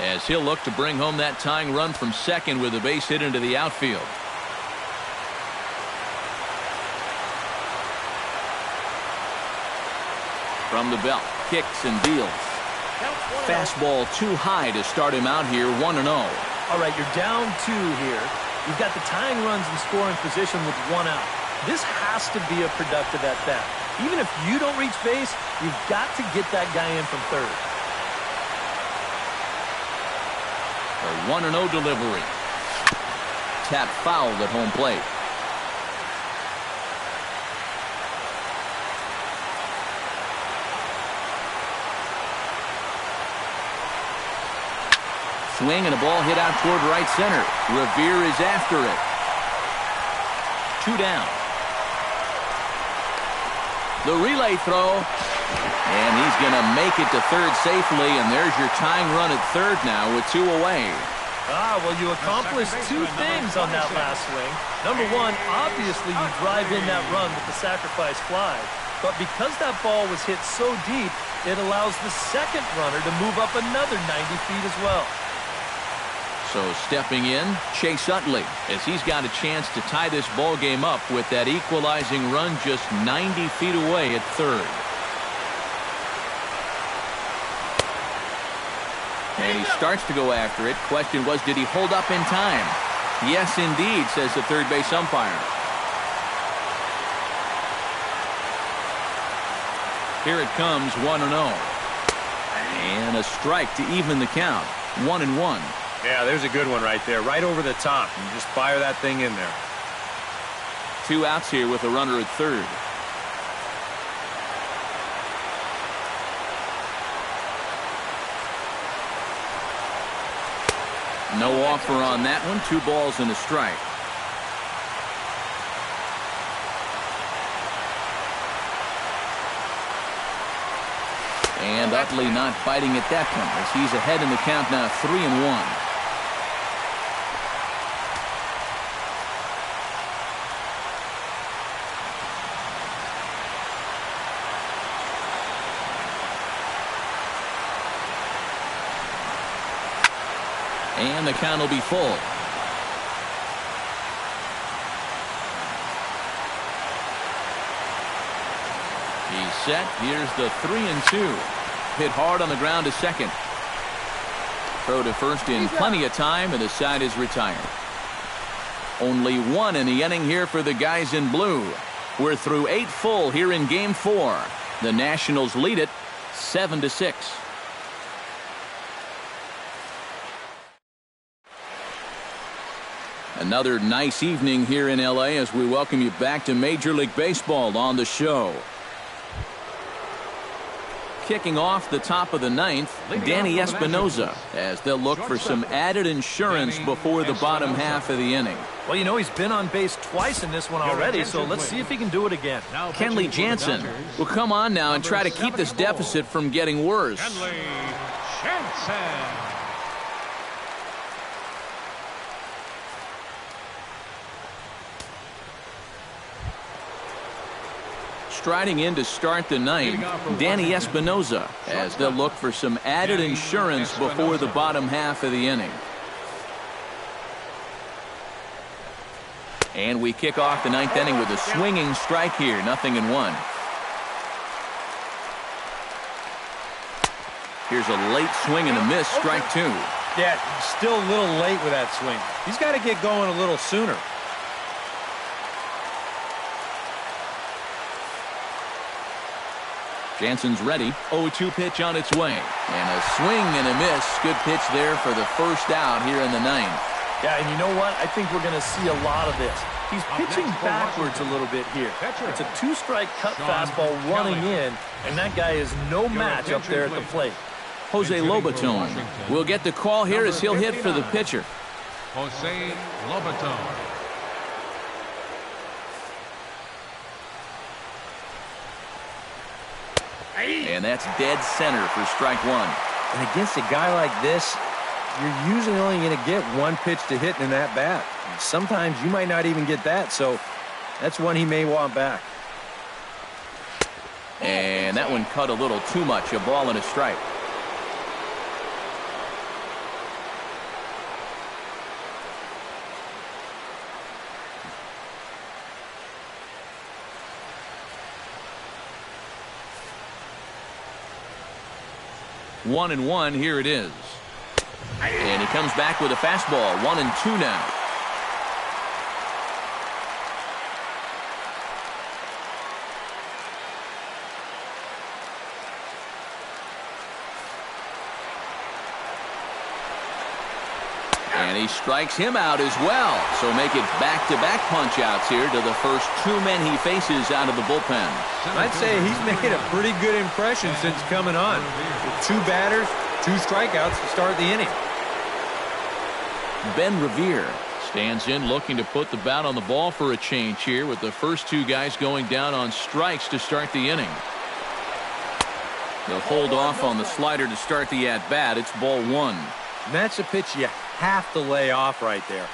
as he'll look to bring home that tying run from second with a base hit into the outfield. From the belt, kicks and deals. Fastball too high to start him out here, 1-0. All right, you're down 2 here. You've got the tying runs in scoring position with 1 out. This has to be a productive at-bat. Even if you don't reach base, you've got to get that guy in from third. A 1-0 delivery. Tap fouled at home plate. swing and a ball hit out toward right center. Revere is after it. 2 down. The relay throw. And he's going to make it to third safely, and there's your tying run at third now with 2 away. Well, you accomplished 2 things on that last swing. Number one, obviously you drive in that run with the sacrifice fly. But because that ball was hit so deep, it allows the second runner to move up another 90 feet as well. So stepping in, Chase Utley, as he's got a chance to tie this ball game up with that equalizing run just 90 feet away at third. And he starts to go after it. Question was, did he hold up in time? Yes, indeed, says the third base umpire. Here it comes, 1-0. And a strike to even the count, 1-1. Yeah, there's a good one right there, right over the top. You just fire that thing in there. 2 outs here with a runner at third. No offer on that one. 2 balls and a strike. And Utley not biting at that one as he's ahead in the count now, 3-1. And the count will be full. He's set. Here's the 3-2. Hit hard on the ground to second. Throw to first in plenty of time, and the side is retired. Only 1 in the inning here for the guys in blue. We're through 8 full here in Game 4. The Nationals lead it 7-6. Another nice evening here in L.A. as we welcome you back to Major League Baseball on the show. Kicking off the top of the 9th, Danny Espinoza, as they'll look for some added insurance before the bottom half of the inning. Well, you know, he's been on base twice in this one already, so let's see if he can do it again. Kenley Jansen will come on now and try to keep this deficit from getting worse. Kenley Jansen. Striding in to start the 9th, Danny Espinoza, as they'll look for some added insurance before the bottom half of the inning. And we kick off the 9th inning with a swinging strike here, 0-1. Here's a late swing and a miss, strike 2. Yeah, still a little late with that swing. He's got to get going a little sooner. Jansen's ready. 0-2 pitch on its way. And a swing and a miss. Good pitch there for the first out here in the 9th. Yeah, and you know what? I think we're going to see a lot of this. He's pitching backwards a little bit here. It's a 2-strike cut fastball running in, and that guy is no match up there at the plate. Jose Lobaton will get the call here as he'll hit for the pitcher. Jose Lobaton. And that's dead center for strike 1. And against a guy like this, you're usually only going to get 1 pitch to hit in that bat. Sometimes you might not even get that, so that's one he may want back. And that one cut a little too much. A ball and a strike. One and one, here it is. And he comes back with a fastball. 1-2 now. And he strikes him out as well. So make it back-to-back punch-outs here to the first 2 men he faces out of the bullpen. I'd say he's made a pretty good impression since coming on. With 2 batters, 2 strikeouts to start the inning. Ben Revere. Stands in looking to put the bat on the ball for a change here with the first two guys going down on strikes to start the inning. They'll hold off on the slider to start the at-bat. It's ball one. And that's a pitch you have to lay off right there.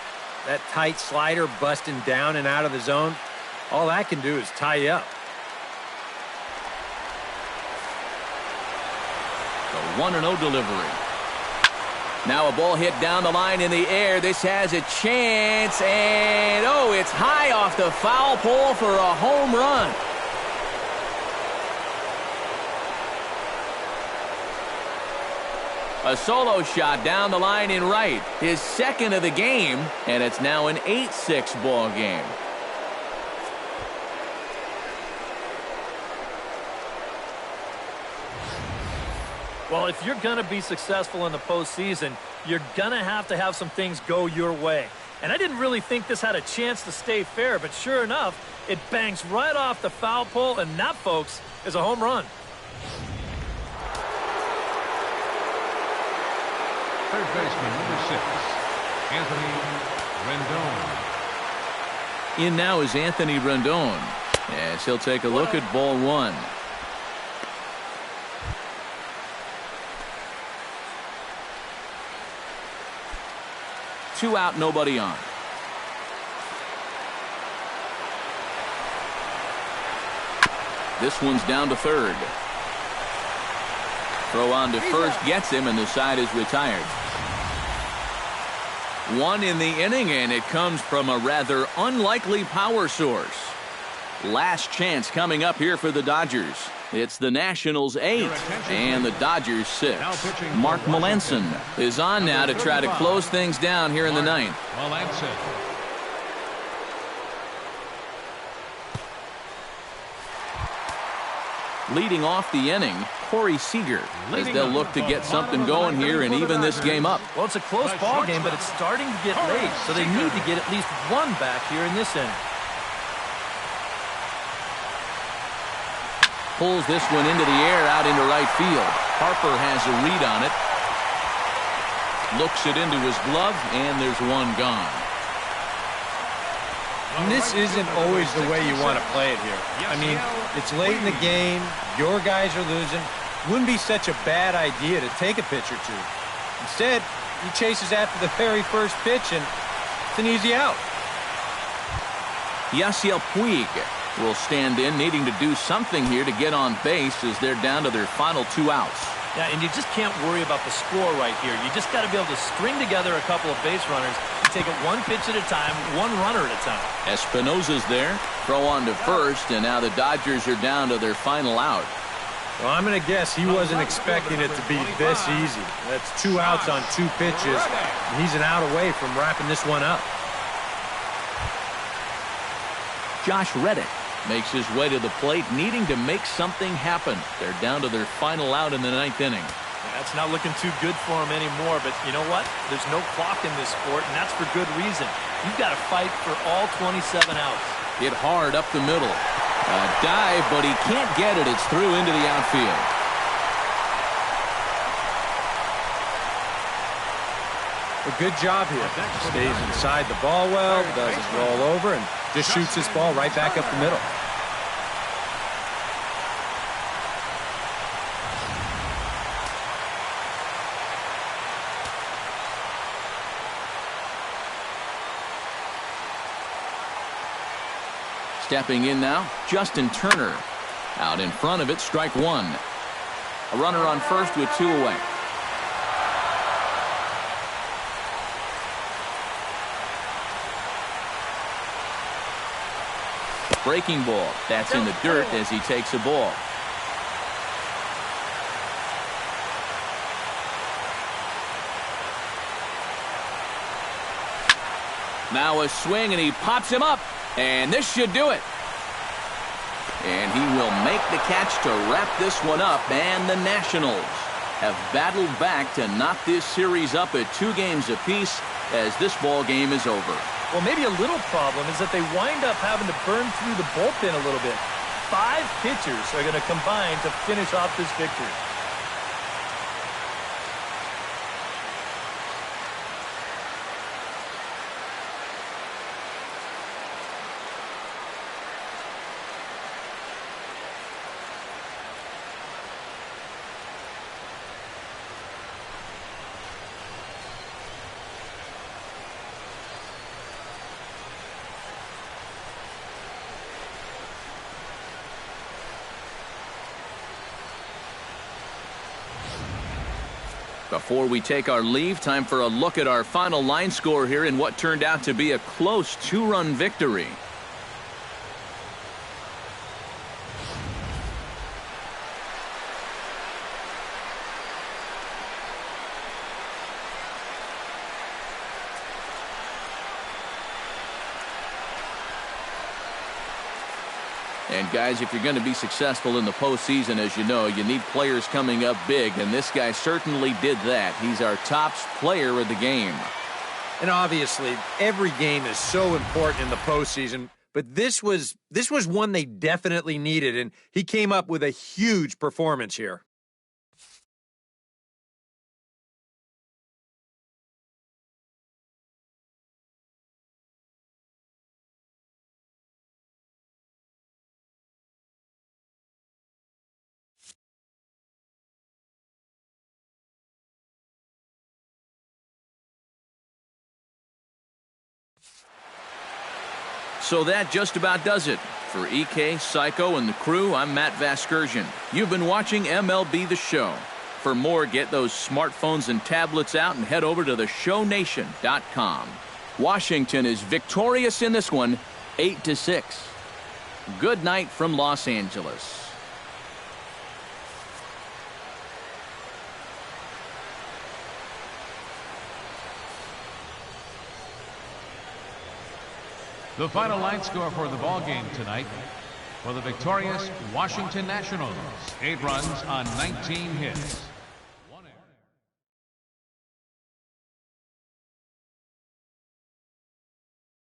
That tight slider busting down and out of the zone, all that can do is tie you up. The 1-0 delivery. Now a ball hit down the line in the air. This has a chance, and oh, it's high off the foul pole for a home run. A solo shot down the line in right. His second of the game, and it's now an 8-6 ball game. Well, if you're going to be successful in the postseason, you're going to have some things go your way. And I didn't really think this had a chance to stay fair, but sure enough, it bangs right off the foul pole, and that, folks, is a home run. Third baseman, number 6, Anthony Rendon. In now is Anthony Rendon, as he'll take a look at ball one. Two out, nobody on. This one's down to third. Throw on to first gets him, and the side is retired. One in the inning, and it comes from a rather unlikely power source. Last chance coming up here for the Dodgers. It's the Nationals 8 and the Dodgers 6. Mark Melanson is on now to try to close things down here in the ninth. Melanson. Leading off the inning, Corey Seager, as they'll look to get something going here and even this game up. Well, it's a close ball game, but it's starting to get late, so they need to get at least one back here in this inning. Pulls this one into the air out into right field. Harper has a read on it. Looks it into his glove, and there's one gone. And this isn't always the way you want to play it here. I mean, it's late in the game. Your guys are losing. Wouldn't be such a bad idea to take a pitch or two. Instead, he chases after the very first pitch, and it's an easy out. Yasiel Puig will stand in, needing to do something here to get on base as they're down to their final two outs. Yeah, and you just can't worry about the score right here. You just got to be able to string together a couple of base runners and take it one pitch at a time, one runner at a time. Espinosa's there. Throw on to first, and now the Dodgers are down to their final out. Well, I'm going to guess he wasn't expecting it to be this easy. That's 2 outs on 2 pitches, and he's an out away from wrapping this one up. Josh Reddick makes his way to the plate, needing to make something happen. They're down to their final out in the ninth inning. Yeah, it's not looking too good for him anymore, but you know what? There's no clock in this sport, and that's for good reason. You've got to fight for all 27 outs. Hit hard up the middle. A dive, but he can't get it. It's through into the outfield. A good job here. Stays inside the ball well, doesn't roll over, and just shoots this ball right back up the middle. Stepping in now, Justin Turner. Out in front of it, strike one. A runner on first with 2 away. Breaking ball. That's in the dirt as he takes a ball. Now a swing, and he pops him up. And this should do it. And he will make the catch to wrap this one up. And the Nationals have battled back to knock this series up at 2 games apiece as this ball game is over. Well, maybe a little problem is that they wind up having to burn through the bullpen a little bit. 5 pitchers are going to combine to finish off this victory. Before we take our leave, time for a look at our final line score here in what turned out to be a close 2-run victory. And guys, if you're going to be successful in the postseason, as you know, you need players coming up big, and this guy certainly did that. He's our top player of the game. And obviously, every game is so important in the postseason, but this was one they definitely needed, and he came up with a huge performance here. So that just about does it. For EK, Psycho, and the crew, I'm Matt Vasgersian. You've been watching MLB The Show. For more, get those smartphones and tablets out and head over to theshownation.com. Washington is victorious in this one, 8-6. Good night from Los Angeles. The final line score for the ball game tonight for the victorious Washington Nationals. 8 runs on 19 hits.